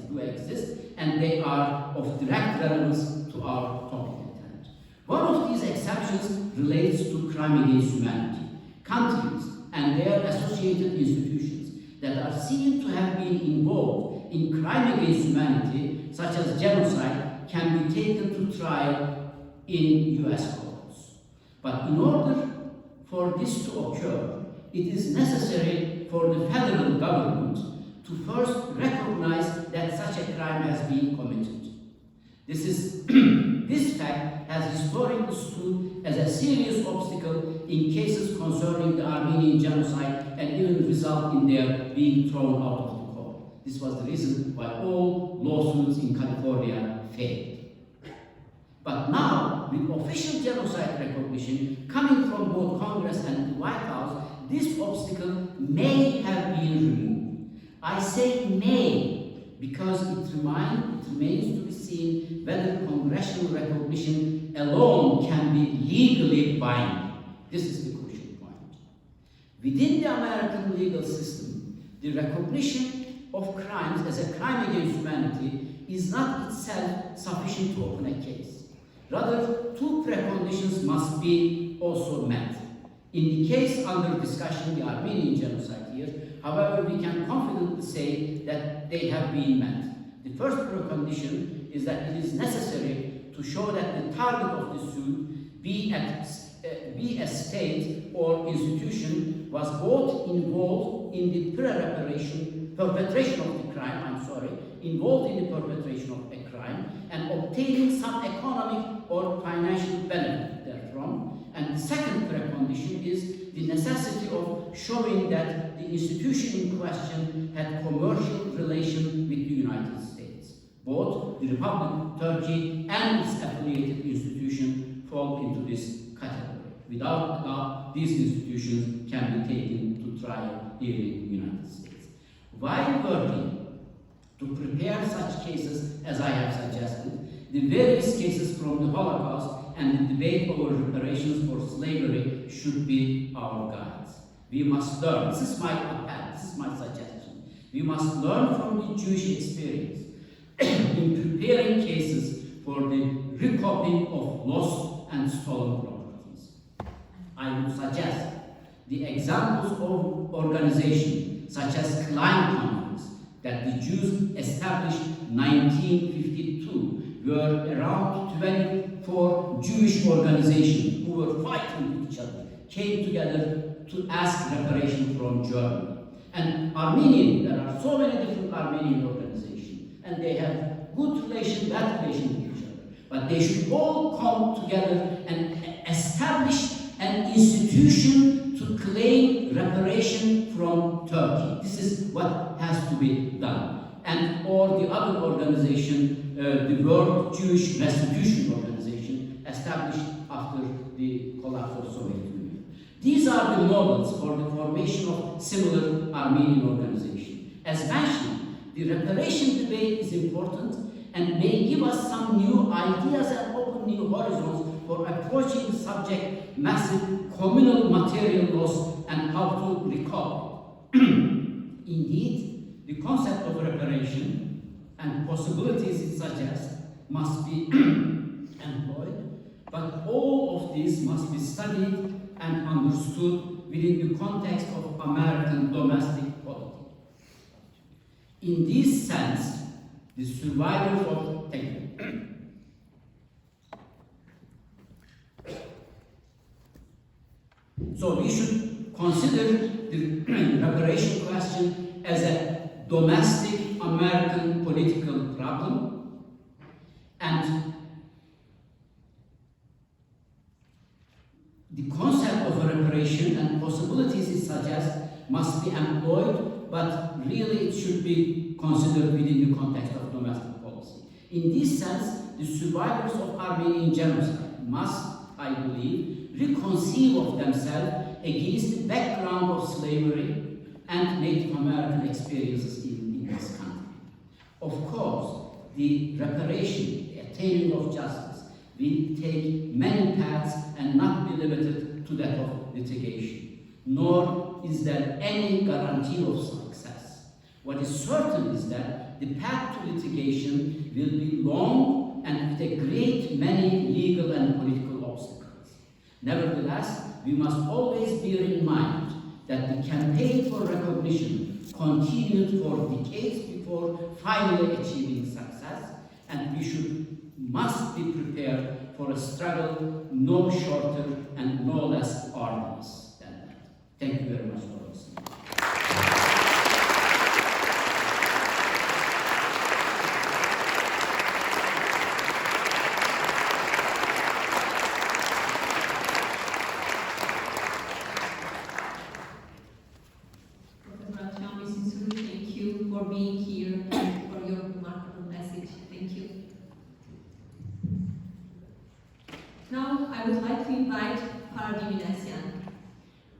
do exist, and they are of direct relevance to our topic at hand. One of these exceptions relates to crime against humanity. Countries and their associated institutions that are seen to have been involved in crime against humanity, such as genocide, can be taken to trial in US courts. But in order for this to occur, it is necessary for the federal government to first recognize that such a crime has been committed. This fact has historically stood as a serious obstacle in cases concerning the Armenian genocide and even result in their being thrown out of the court. This was the reason why all lawsuits in California failed. But now, with official genocide recognition coming from both Congress and the White House, this obstacle may have been removed. I say may, because it remains to be seen whether congressional recognition alone can be legally binding. This is the crucial point. Within the American legal system, the recognition of crimes as a crime against humanity is not itself sufficient to open a case. Rather, two preconditions must be also met. In the case under discussion, the Armenian genocide here, however, we can confidently say that they have been met. The first precondition is that it is necessary to show that the target of the suit, be a state or institution, was both involved in the perpetration of the crime, involved in the perpetration of a crime, and obtaining some economic or financial benefit therefrom. And the second precondition is the necessity of showing that the institution in question had commercial relation with the United States. Both the Republic of Turkey and its affiliated institution fall into this category. Without doubt, these institutions can be taken to trial here in the United States. While working to prepare such cases as I have suggested, the various cases from the Holocaust and the debate over reparations for slavery should be our guides. We must learn, this is my appell, this is my suggestion. We must learn from the Jewish experience in preparing cases for the recovering of lost and stolen properties. I would suggest the examples of organizations such as Klein Conference that the Jews established in 1952 were around 24 Jewish organizations who were fighting with each other, came together to ask reparation from Germany. And Armenian, there are so many different Armenian organizations, and they have good relation, bad relation with each other. But they should all come together and establish an institution to claim reparation from Turkey. This is what has to be done. And or the other organization, the World Jewish Restitution Organization, established after the collapse of Soviet Union. These are the models for the formation of similar Armenian organizations. As mentioned, the reparation debate is important and may give us some new ideas and open new horizons for approaching the subject massive communal material loss and how to recover. Indeed, the concept of reparation and possibilities it suggests must be employed, but all of these must be studied and understood within the context of American domestic politics. In this sense, the survivors of So we should consider the reparation question as a domestic American political problem, and the concept of reparation and possibilities it suggests must be employed, but really it should be considered within the context of domestic policy. In this sense, the survivors of Armenian genocide must, I believe, reconceive of themselves against the background of slavery and Native American experiences in this country. Of course, the reparation, the attaining of justice, will take many paths and not be limited to that of litigation, nor is there any guarantee of success. What is certain is that the path to litigation will be long and with a great many legal and political obstacles. Nevertheless, we must always bear in mind that the campaign for recognition continued for decades before finally achieving success, and we must be prepared for a struggle no shorter and no less arduous than that. Thank you very much for listening. For being here and for your remarkable message. Thank you. Now I would like to invite Pardi Minasyan.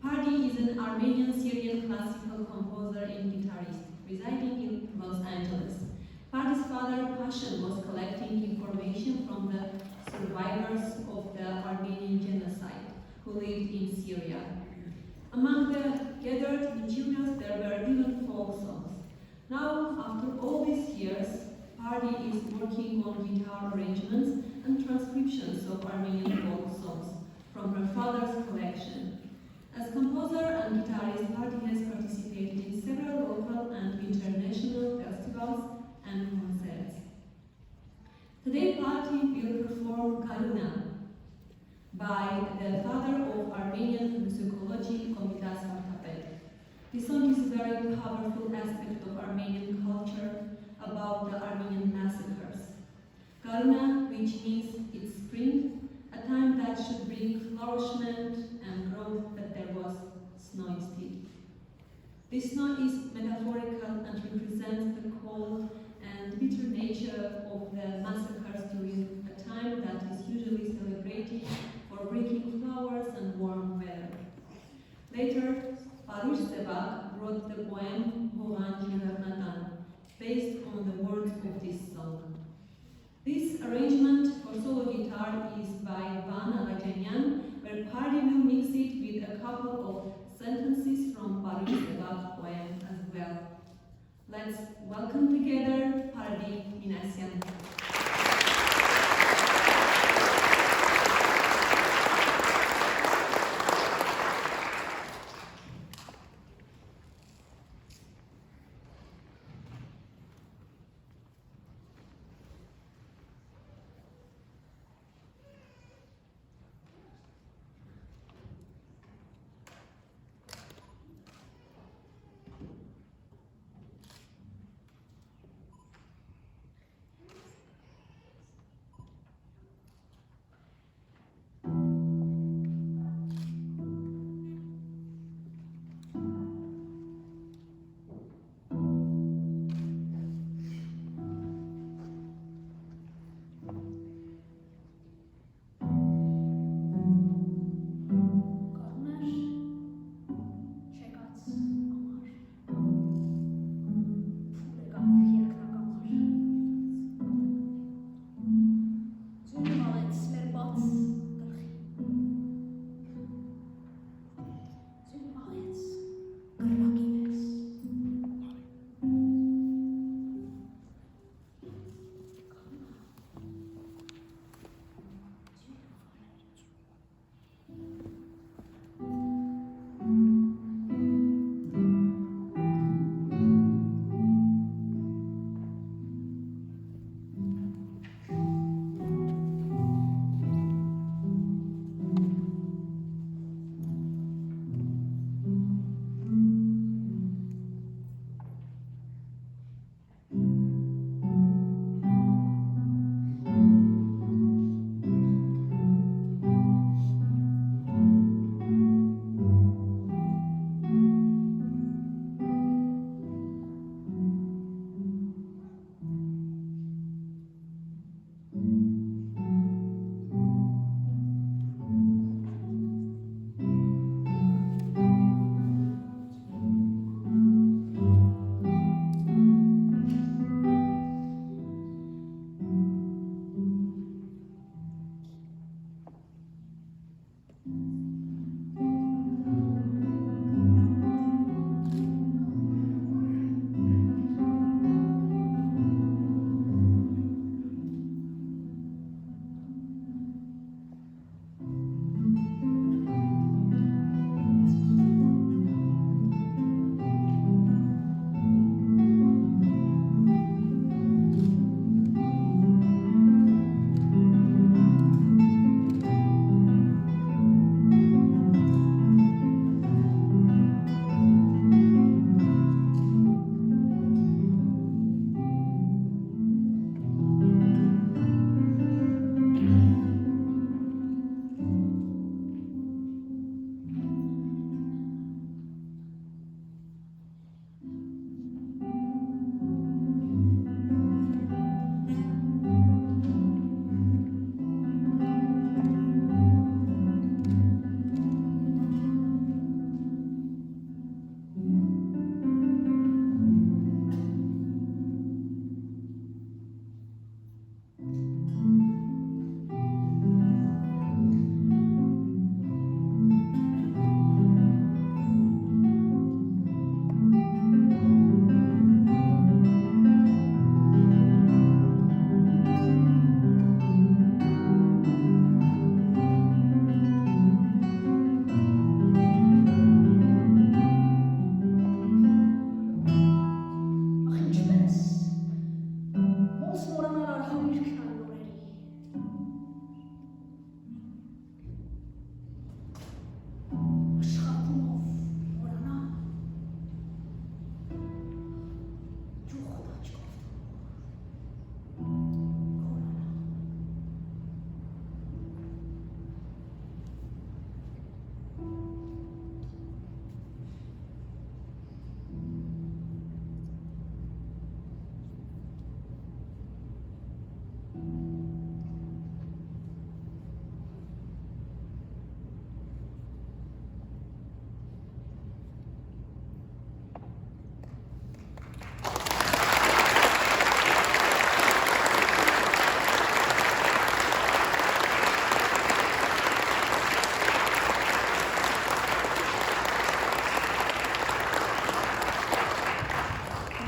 Pardi is an Armenian Syrian classical composer and guitarist residing in Los Angeles. Pardi's father's passion was collecting information from the survivors of the Armenian genocide who lived in Syria. Among the gathered materials there were even folk songs. Now, after all these years, Pardi is working on guitar arrangements and transcriptions of Armenian folk songs from her father's collection. As composer and guitarist, Pardi has participated in several local and international festivals and concerts. Today, Pardi will perform Karuna by the father of Armenian musicology, Komitas Artapet. This song is a very powerful aspect of Armenian culture about the Armenian massacres. Karuna, which means it's spring, a time that should bring flourishment and growth, but there was snow instead. This snow is metaphorical and represents the cold and bitter nature of the massacres during a time that is usually celebrated for bringing flowers and warm weather. Later, Parush Sebak wrote the poem Hovan Jivernatan, based on the words of this song. This arrangement for solo guitar is by Van Alajanyan, where Pardi will mix it with a couple of sentences from Parush Sebak's poem as well. Let's welcome together Pardi Minasyan.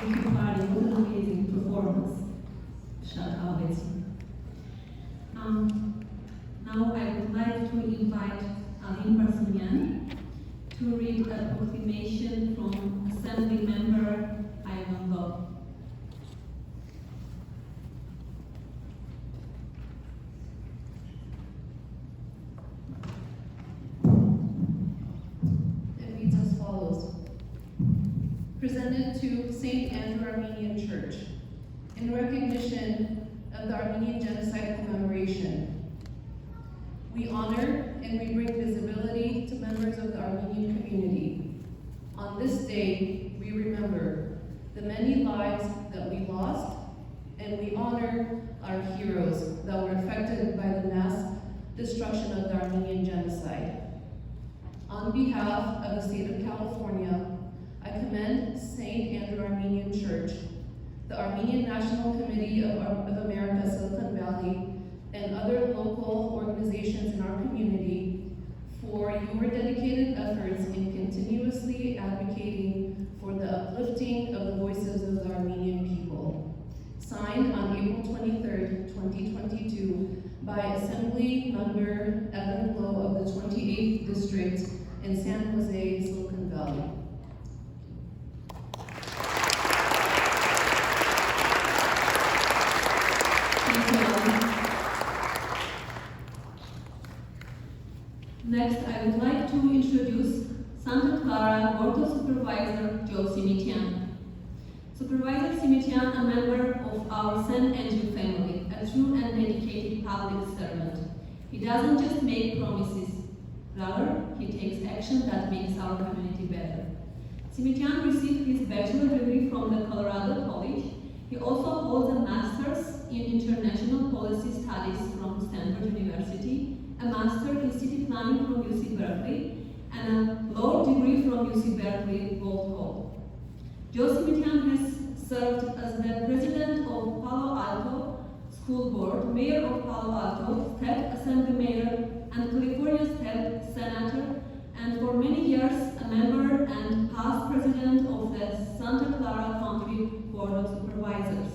Thank you, Party. What an amazing performance. Shout out, Betsy. Now I would like to invite Alin Barsimyan to read a proclamation from Assembly Member Ivan Lo. It reads as follows. Presented to St. Andrew Armenian Church, in recognition of the Armenian Genocide Commemoration. We honor and we bring visibility to members of the Armenian community. On this day, we remember the many lives that we lost, and we honor our heroes that were affected by the mass destruction of the Armenian Genocide. On behalf of the state of California, I commend St. Andrew Armenian Church, the Armenian National Committee of America Silicon Valley, and other local organizations in our community for your dedicated efforts in continuously advocating for the uplifting of the voices of the Armenian people. Signed on April 23rd, 2022 by Assembly Member Evan Lowe of the 28th District in San Jose, Silicon Valley. Next, I would like to introduce Santa Clara Board of Supervisor Joe Simitian. Supervisor Simitian, a member of our St. Andrew family, a true and dedicated public servant. He doesn't just make promises, rather, he takes action that makes our community better. Simitian received his bachelor degree from the Colorado College. He also holds a master's in international policy studies from Stanford University, a master in city planning from UC Berkeley, and a law degree from UC Berkeley Bolt Hall. Joe Simitian has served as the president of Palo Alto School Board, mayor of Palo Alto, state assembly mayor, and California state senator, and for many years a member and past president of the Santa Clara County Board of Supervisors.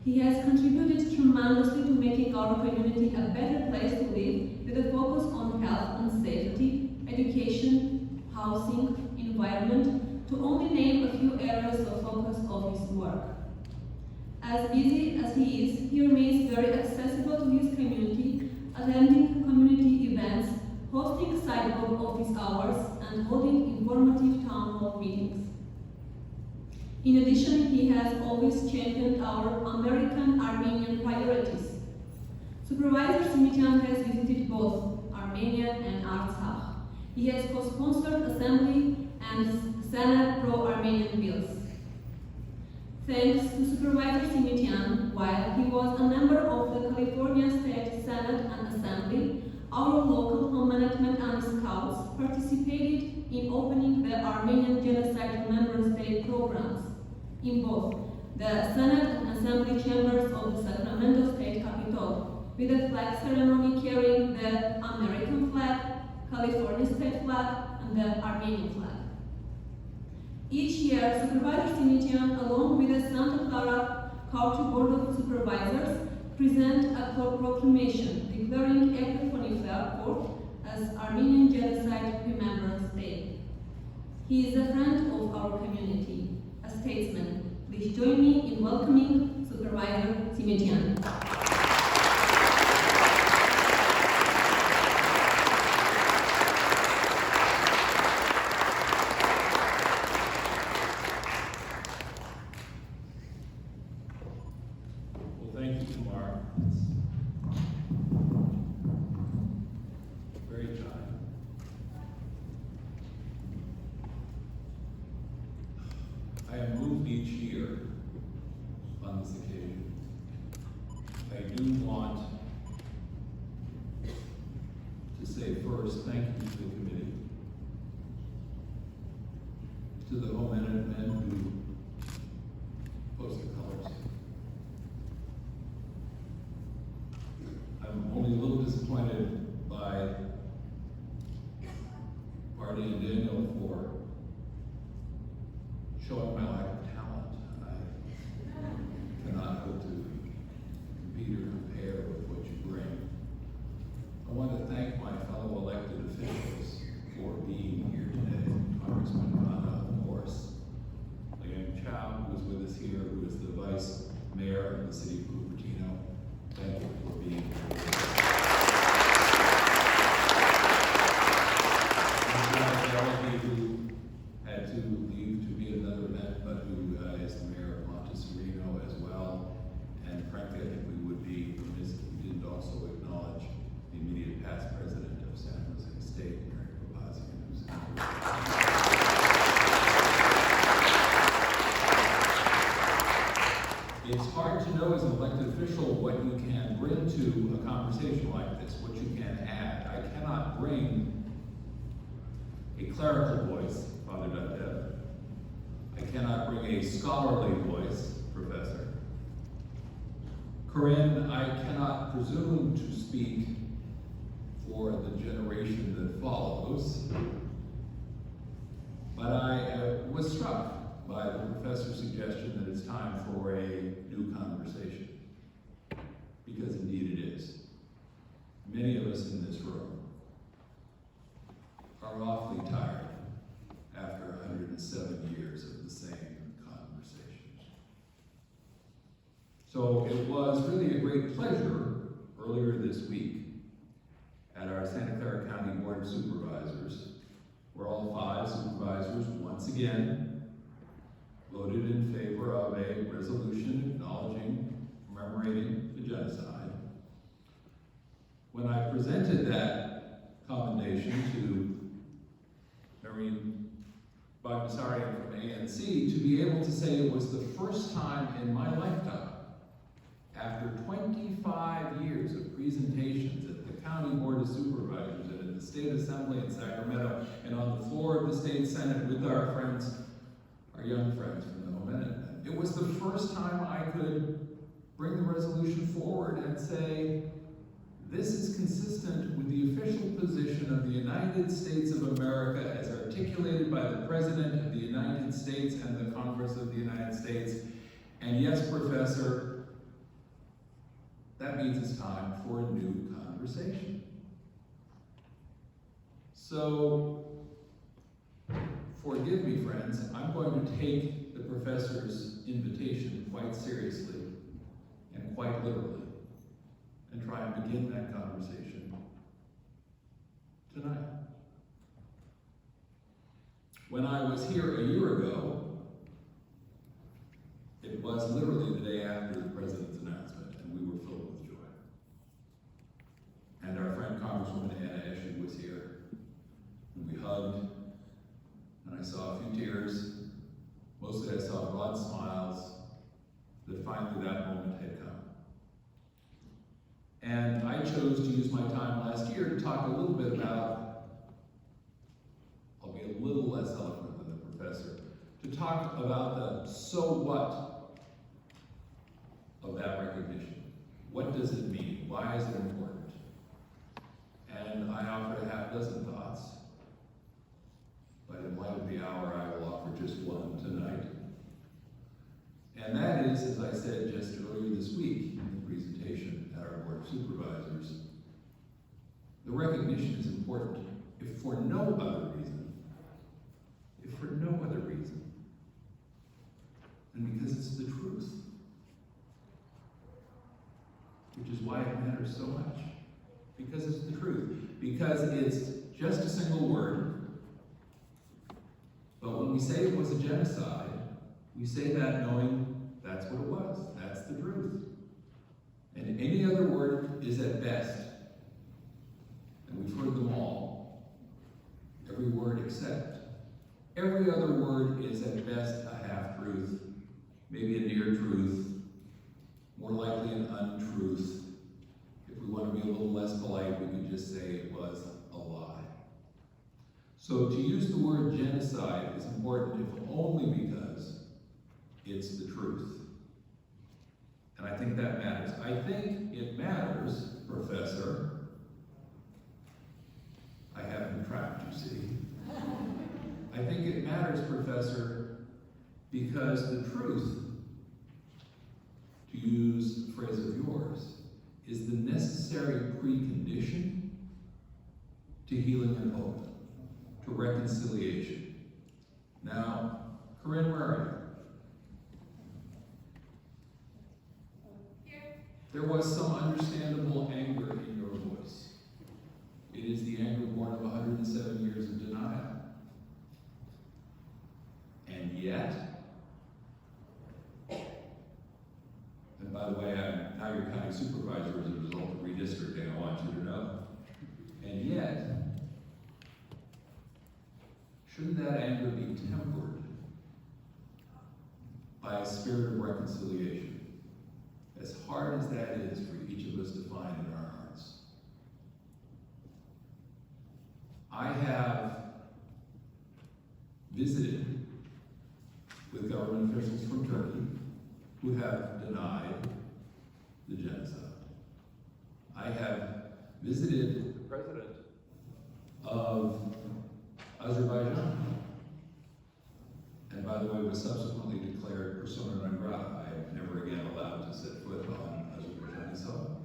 He has contributed tremendously to making our community a better place to live with a focus on health and safety, education, housing, environment, to only name a few areas of focus of his work. As busy as he is, he remains very accessible to his community, attending community events, hosting sidewalk office hours, and holding informative town hall meetings. In addition, he has always championed our American Armenian priorities. Supervisor Simitian has visited both Armenia and Artsakh. He has co-sponsored Assembly and Senate pro-Armenian bills. Thanks to Supervisor Simitian, while he was a member of the California State Senate and Assembly, our local home management and scouts participated in opening the Armenian Genocide Remembrance Day programs in both the Senate and Assembly chambers of the Sacramento State Capitol, with a flag ceremony carrying the American flag, California state flag, and the Armenian flag. Each year, Supervisor Simitian, along with the Santa Clara County Board of Supervisors, present a proclamation declaring April 24th as Armenian Genocide Remembrance Day. He is a friend of our community, a statesman. Please join me in welcoming Supervisor Simitian. Thank you, Kumar. Very kind. I am moved each year on this occasion. Thank It's hard to know as an elected official what you can bring to a conversation like this, what you can add. I cannot bring a clerical voice, Father Duttev. I cannot bring a scholarly voice, Professor. Corinne, I cannot presume to speak for the generation that follows, but I was struck by the professor's suggestion that it's time for a new conversation, because indeed it is. Many of us in this room are awfully tired after 107 years of the same conversations. So it was really a great pleasure earlier this week at our Santa Clara County Board of Supervisors, where all 5 supervisors once again voted in favor of a resolution acknowledging, commemorating the genocide. When I presented that commendation to Marine Bagdasarian from ANC, to be able to say it was the first time in my lifetime, after 25 years of presentations at the County Board of Supervisors and at the State Assembly in Sacramento, and on the floor of the State Senate with our friends, our young friends from the Home Minute. It was the first time I could bring the resolution forward and say, this is consistent with the official position of the United States of America as articulated by the President of the United States and the Congress of the United States. And yes, Professor, that means it's time for a new conversation. So, forgive me, friends, I'm going to take the professor's invitation quite seriously and quite literally and try and begin that conversation tonight. When I was here a year ago, it was literally the day after the president's announcement, and we were filled with joy. And our friend Congresswoman Anna Eshoo was here, and we hugged. And I saw a few tears. Mostly I saw broad smiles that finally that moment had come. And I chose to use my time last year to talk a little bit about, I'll be a little less eloquent than the professor, to talk about the so what of that recognition. What does it mean? Why is it important? And I offered a half dozen thoughts. But in light of the hour, I will offer just one tonight. And that is, as I said just earlier this week in the presentation at our Board of Supervisors, the recognition is important, if for no other reason, and because it's the truth, which is why it matters so much. Because it's the truth. Because it's just a single word. But when we say it was a genocide, we say that knowing that's what it was. That's the truth. And any other word is at best, and we've heard them all, every word except. Every other word is at best a half-truth, maybe a near truth, more likely an untruth. If we want to be a little less polite, we could just say it was a lie. So to use the word genocide is important if only because it's the truth. And I think that matters. I think it matters, Professor. I have been trapped, you see. I think it matters, Professor, because the truth, to use a phrase of yours, is the necessary precondition to healing and hope, to reconciliation. Now, Corinne, where are you? Here. There was some understandable anger in your voice. It is the anger born of 107 years of denial. And yet, and by the way, I'm now your county supervisor as a result of redistricting, I want you to know. And yet, shouldn't that anger be tempered by a spirit of reconciliation? as hard as that is for each of us to find in our hearts. I have visited with government officials from Turkey who have denied the genocide. I have visited the president of Azerbaijan, and by the way, was subsequently declared persona non grata. I am never again allowed to set foot on Azerbaijani soil.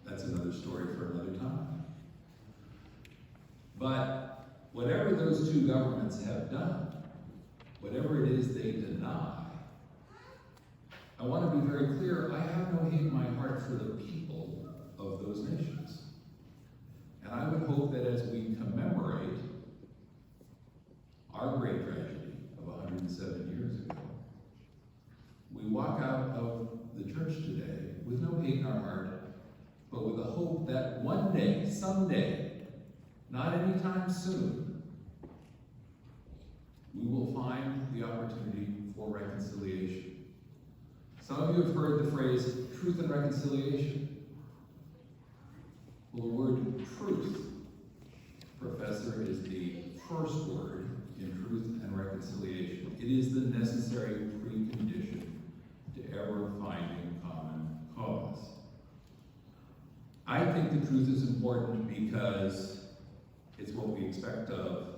That's another story for another time. But whatever those two governments have done, whatever it is they deny, I want to be very clear, I have no hate in my heart for the people of those nations. And I would hope that as we commemorate our great tragedy of 107 years ago, we walk out of the church today with no hate in our heart, but with the hope that one day, someday, not anytime soon, we will find the opportunity for reconciliation. Some of you have heard the phrase, truth and reconciliation. Well, the word truth, Professor, is the first word in truth and reconciliation. It is the necessary precondition to ever finding common cause. I think the truth is important because it's what we expect of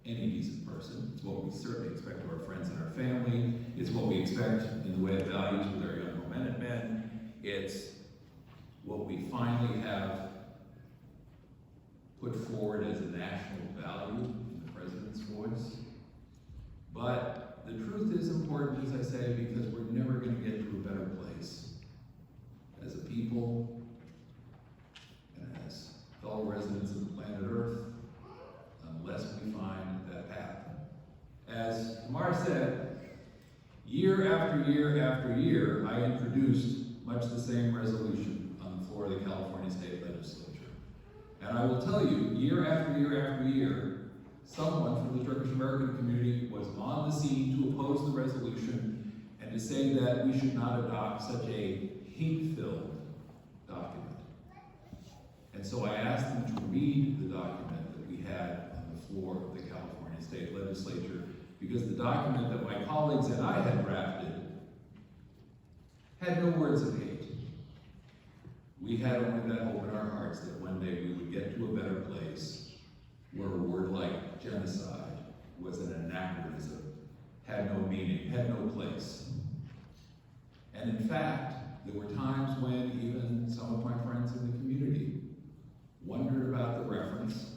any decent person. It's what we certainly expect of our friends and our family. It's what we expect in the way of values with our young women and men. It's what we finally have put forward as a national value in the president's voice. But the truth is important, as I say, because we're never going to get to a better place as a people and as fellow residents of the planet Earth unless we find that path. As Tamar said, year after year after year, I introduced much the same resolution on the floor of the California State Legislature. And I will tell you, year after year after year, someone from the Turkish American community was on the scene to oppose the resolution and to say that we should not adopt such a hate-filled document. And so I asked them to read the document that we had on the floor of the California State Legislature, because the document that my colleagues and I had drafted had no words of hate. We had only that hope in our hearts that one day we would get to a better place where a word like genocide was an anachronism, had no meaning, had no place. And in fact, there were times when even some of my friends in the community wondered about the reference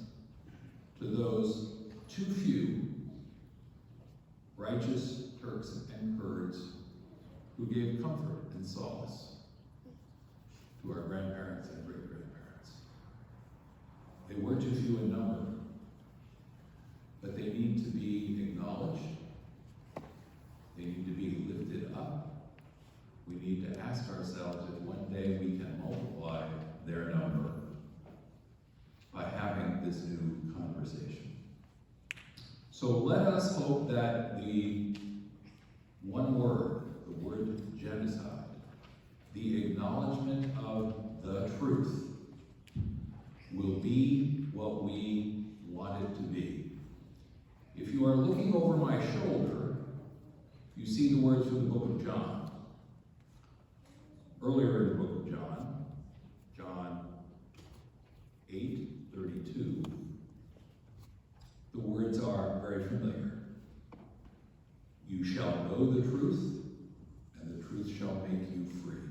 to those too few righteous Turks and Kurds who gave comfort and solace to our grandparents and great-grandparents. They were too few in number, but they need to be acknowledged. They need to be lifted up. We need to ask ourselves if one day we can multiply their number by having this new conversation. So let us hope that the one word, the word genocide, the acknowledgement of the truth, will be what we want it to be. If you are looking over my shoulder, you see the words from the book of John. Earlier in the book of John, John 8:32, the words are very familiar. You shall know the truth, and the truth shall make you free.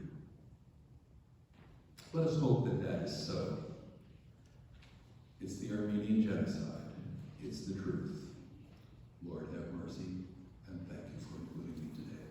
Let us hope that that is so. It's the Armenian genocide. It's the truth. Lord, have mercy, and thank you for including me today.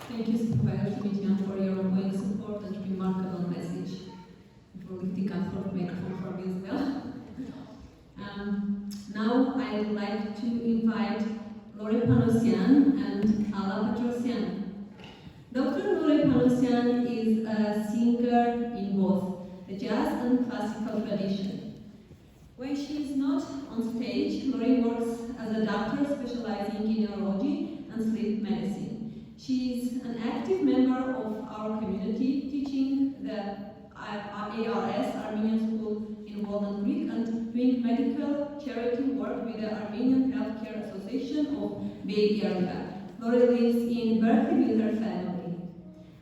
Thank you, Supervisor Simitian, for your ongoing support and remarkable message, and for lifting up for the microphone for me as well. Now I would like to invite Lore Panosian and Ala Petrosian. Dr. Lore Panosian Petrosian is a singer in both the jazz and classical tradition. When she is not on stage, Lori works as a doctor specializing in neurology and sleep medicine. She is an active member of our community, teaching the ARS, Armenian School in Walnut Creek, and doing medical charity work with the Armenian Healthcare Association of Bay Area. Lori lives in Berkeley with her family.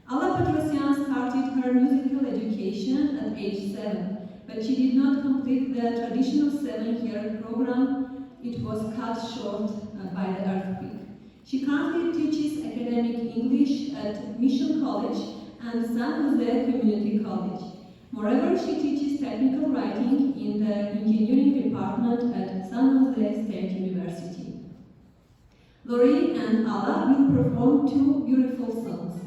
Alla Petrosian started her musical education at age 7, but she did not complete the traditional 7-year program. It was cut short by the earthquake. She currently teaches academic English at Mission College and San Jose Community College. Moreover, she teaches technical writing in the engineering department at San Jose State University. Lori and Alla will perform 2 beautiful songs.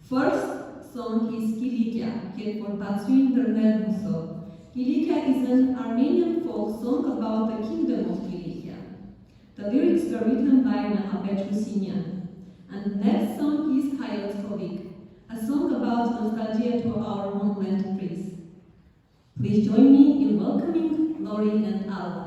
First song is Kilikia, Ketvortatsuin Dernerbuso. Kilikia is an Armenian folk song about the kingdom of Kilikia. The lyrics were written by Naha Petrosian. And the next song is Hayotkovik, a song about nostalgia to our homeland trees. Please join me in welcoming Lori and Alla.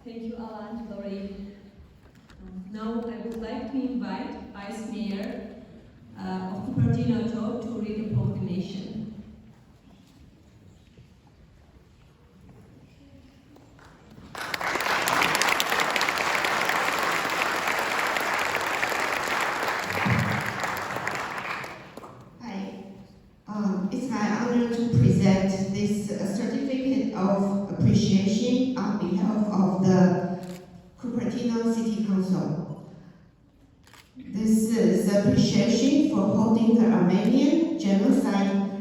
Thank you, Alan, Lorraine. Now I would like to invite Vice Mayor of Cupertino to read the proclamation. It's my honor to present this certificate of appreciation on behalf of the Cupertino City Council. This is appreciation for holding the Armenian Genocide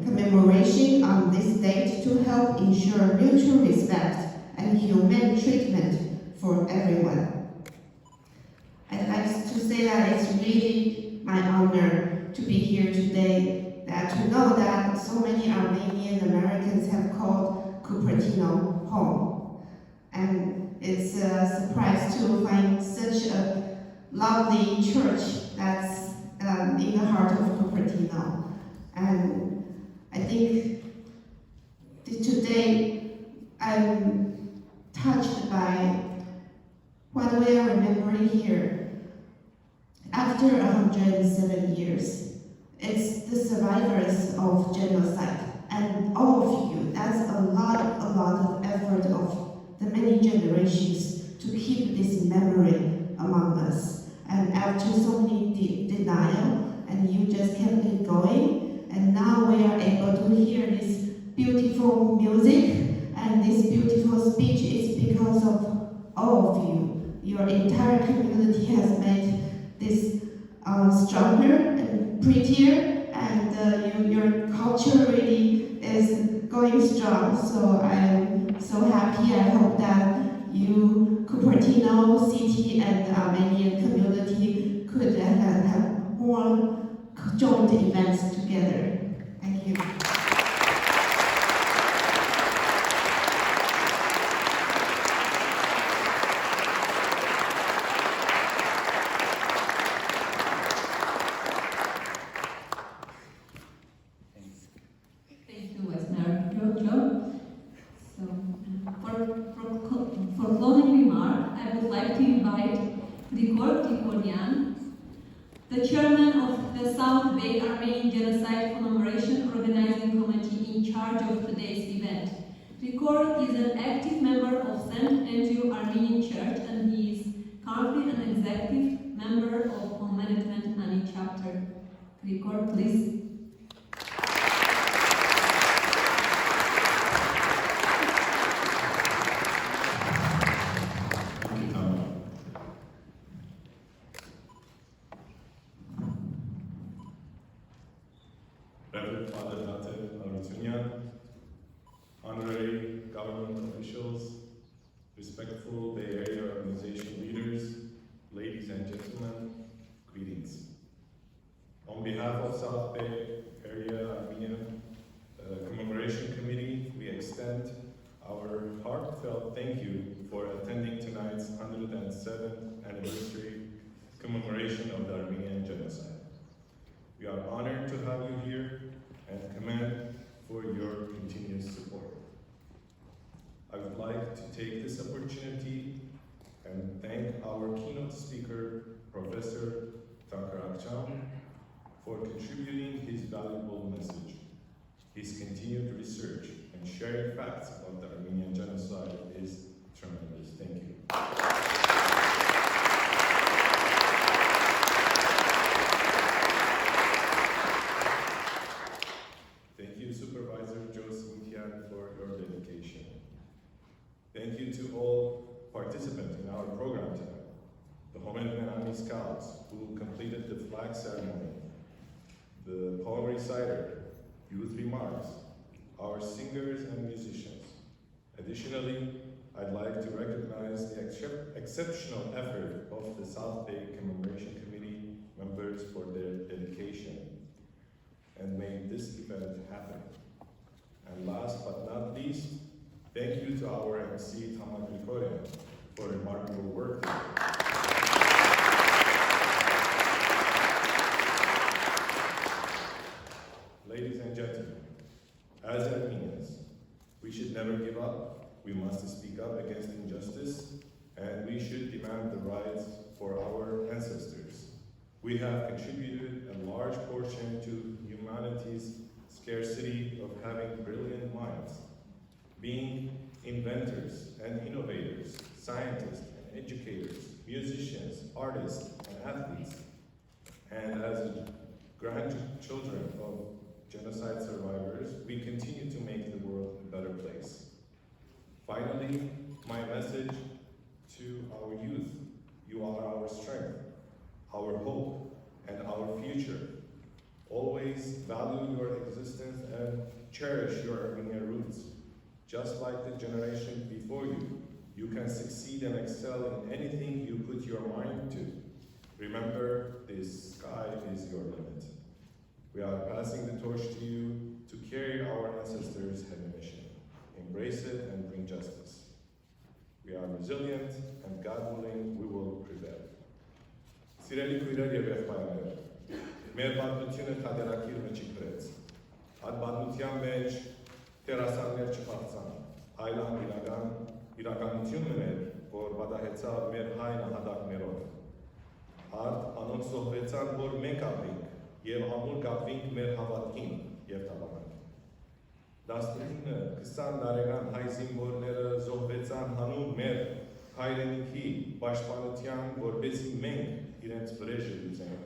Commemoration on this date to help ensure mutual respect and humane treatment for everyone. I'd like to say that it's really my honor to be here today, to know that so many Armenian Americans have called Cupertino home. And it's a surprise to find such a lovely church that's in the heart of Cupertino. And I think today I'm touched by what we are remembering here. After 107 years, it's the survivors of genocide, and all of you, that's a lot of effort of the many generations to keep this memory among us. And after so many denial, and you just kept it going, and now we are able to hear this beautiful music and this beautiful speech is because of all of you. Your entire community has made this stronger and prettier, and your culture really is going strong. So I'm so happy. I hope that you, Cupertino City and the Armenian community, could have more joint events together. Thank you. For closing remark, I would like to invite Grigor Tikhonyan, the chairman of the South Bay Armenian Genocide Commemoration Organizing Committee in charge of today's event. Grigor is an active member of St. Andrew Armenian Church, and he is currently an executive member of Home Management Ani Chapter. Record, please. Reverend Father Dr. Armenian, honorary government officials, respectful Bay Area organization leaders, ladies and gentlemen, greetings. On behalf of South Bay Area Armenian Commemoration Committee, we extend our heartfelt thank you for attending tonight's 107th anniversary commemoration of the Armenian Genocide. We are honored to have you here and commend for your continuous support. I would like to take this opportunity and thank our keynote speaker, Professor Dr. Akçam, for contributing his valuable message. His continued research and sharing facts about the Armenian genocide is tremendous. Thank you. Thank you, Supervisor Joe Smintian, for your dedication. Thank you to all participants in our program tonight, the Armenian Army Scouts who completed the flag ceremony, the poem reciter, youth remarks, our singers and musicians. Additionally, I'd like to recognize the exceptional effort of the South Bay Commemoration Committee members for their dedication and made this event happen. And last but not least, thank you to our MC, Tama Grigorian, for remarkable work. Ladies and gentlemen, as Armenians, we should never give up. We must speak up against injustice, and we should demand the rights for our ancestors. We have contributed a large portion to humanity's scarcity of having brilliant minds, being inventors and innovators, scientists and educators, musicians, artists and athletes, and as grandchildren of genocide survivors, we continue to make the world a better place. Finally, my message to our youth: you are our strength, our hope, and our future. Always value your existence and cherish your Armenian roots. Just like the generation before you, you can succeed and excel in anything you put your mind to. Remember, the sky is your limit. We are passing the torch to you to carry our ancestors' heavy mission. Embrace it and bring justice. We are resilient, and God willing, we will prevail. Սիրելի քույրեր եւ եղբայրներ, մեր պատմությունը քադերակիր մեջ իբրեց։ Այդ պատմության մեջ տերասաններ չփարցան, այլ իրականություն մներ, որ պատահեցավ մեր հայ նահատակներով։ Արդ անոնց զոհվեցան, որ մենք ապրենք եւ ամուր կապվենք մեր հավատքին եւ տաղանանք։ 19-20 տարեկան հայ զինվորները զոհվեցան հանուն մեր հայրենիքի պաշտպանության, որպեսզի մենք իրենց վրեժը լուծենք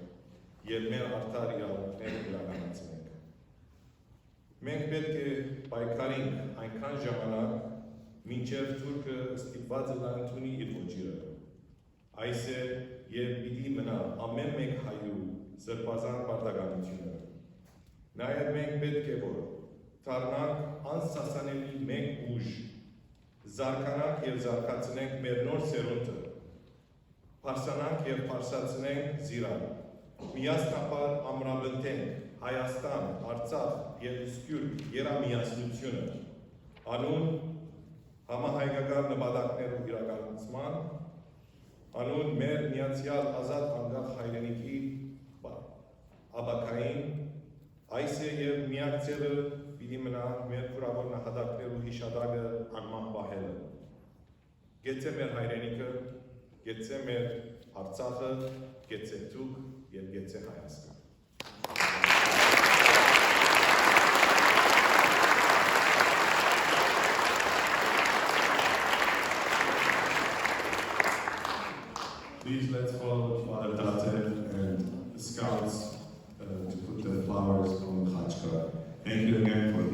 եւ մեր արդար իրավունքները իրականացնենք։ Մենք պետք է պայքարենք այնքան ժամանակ, մինչև թուրքը ստիպված է ընդունի իր ոճիրը։ Այս է եւ պիտի մնա ամեն մեկ հայու սրբազան պարտականությունը։ Նաեւ մենք պետք է որ դառնանք անսասանելի մեկ ուժ, զարգանանք եւ զարգացնենք մեր նոր սերունդը, փարսանանք եւ փարսացնենք զիրան, միասնապար ամրապնդենք Հայաստան, Արցախ եւ Սփյուռք երամիասնությունը, անուն համահայկական նպատակներու իրականացման, անուն մեր միացյալ ազատ անկախ հայրենիքի ապակային, այս է եւ միակ ձևը պիտի մնա մեր քուրավոր նահատակներու հիշադակը անման պահելը։ Գեցե մեր հայրենիքը, գեցե մեր Արցախը, գեցե դուք եւ գեցե Հայաստան։ Please let's follow Father you again for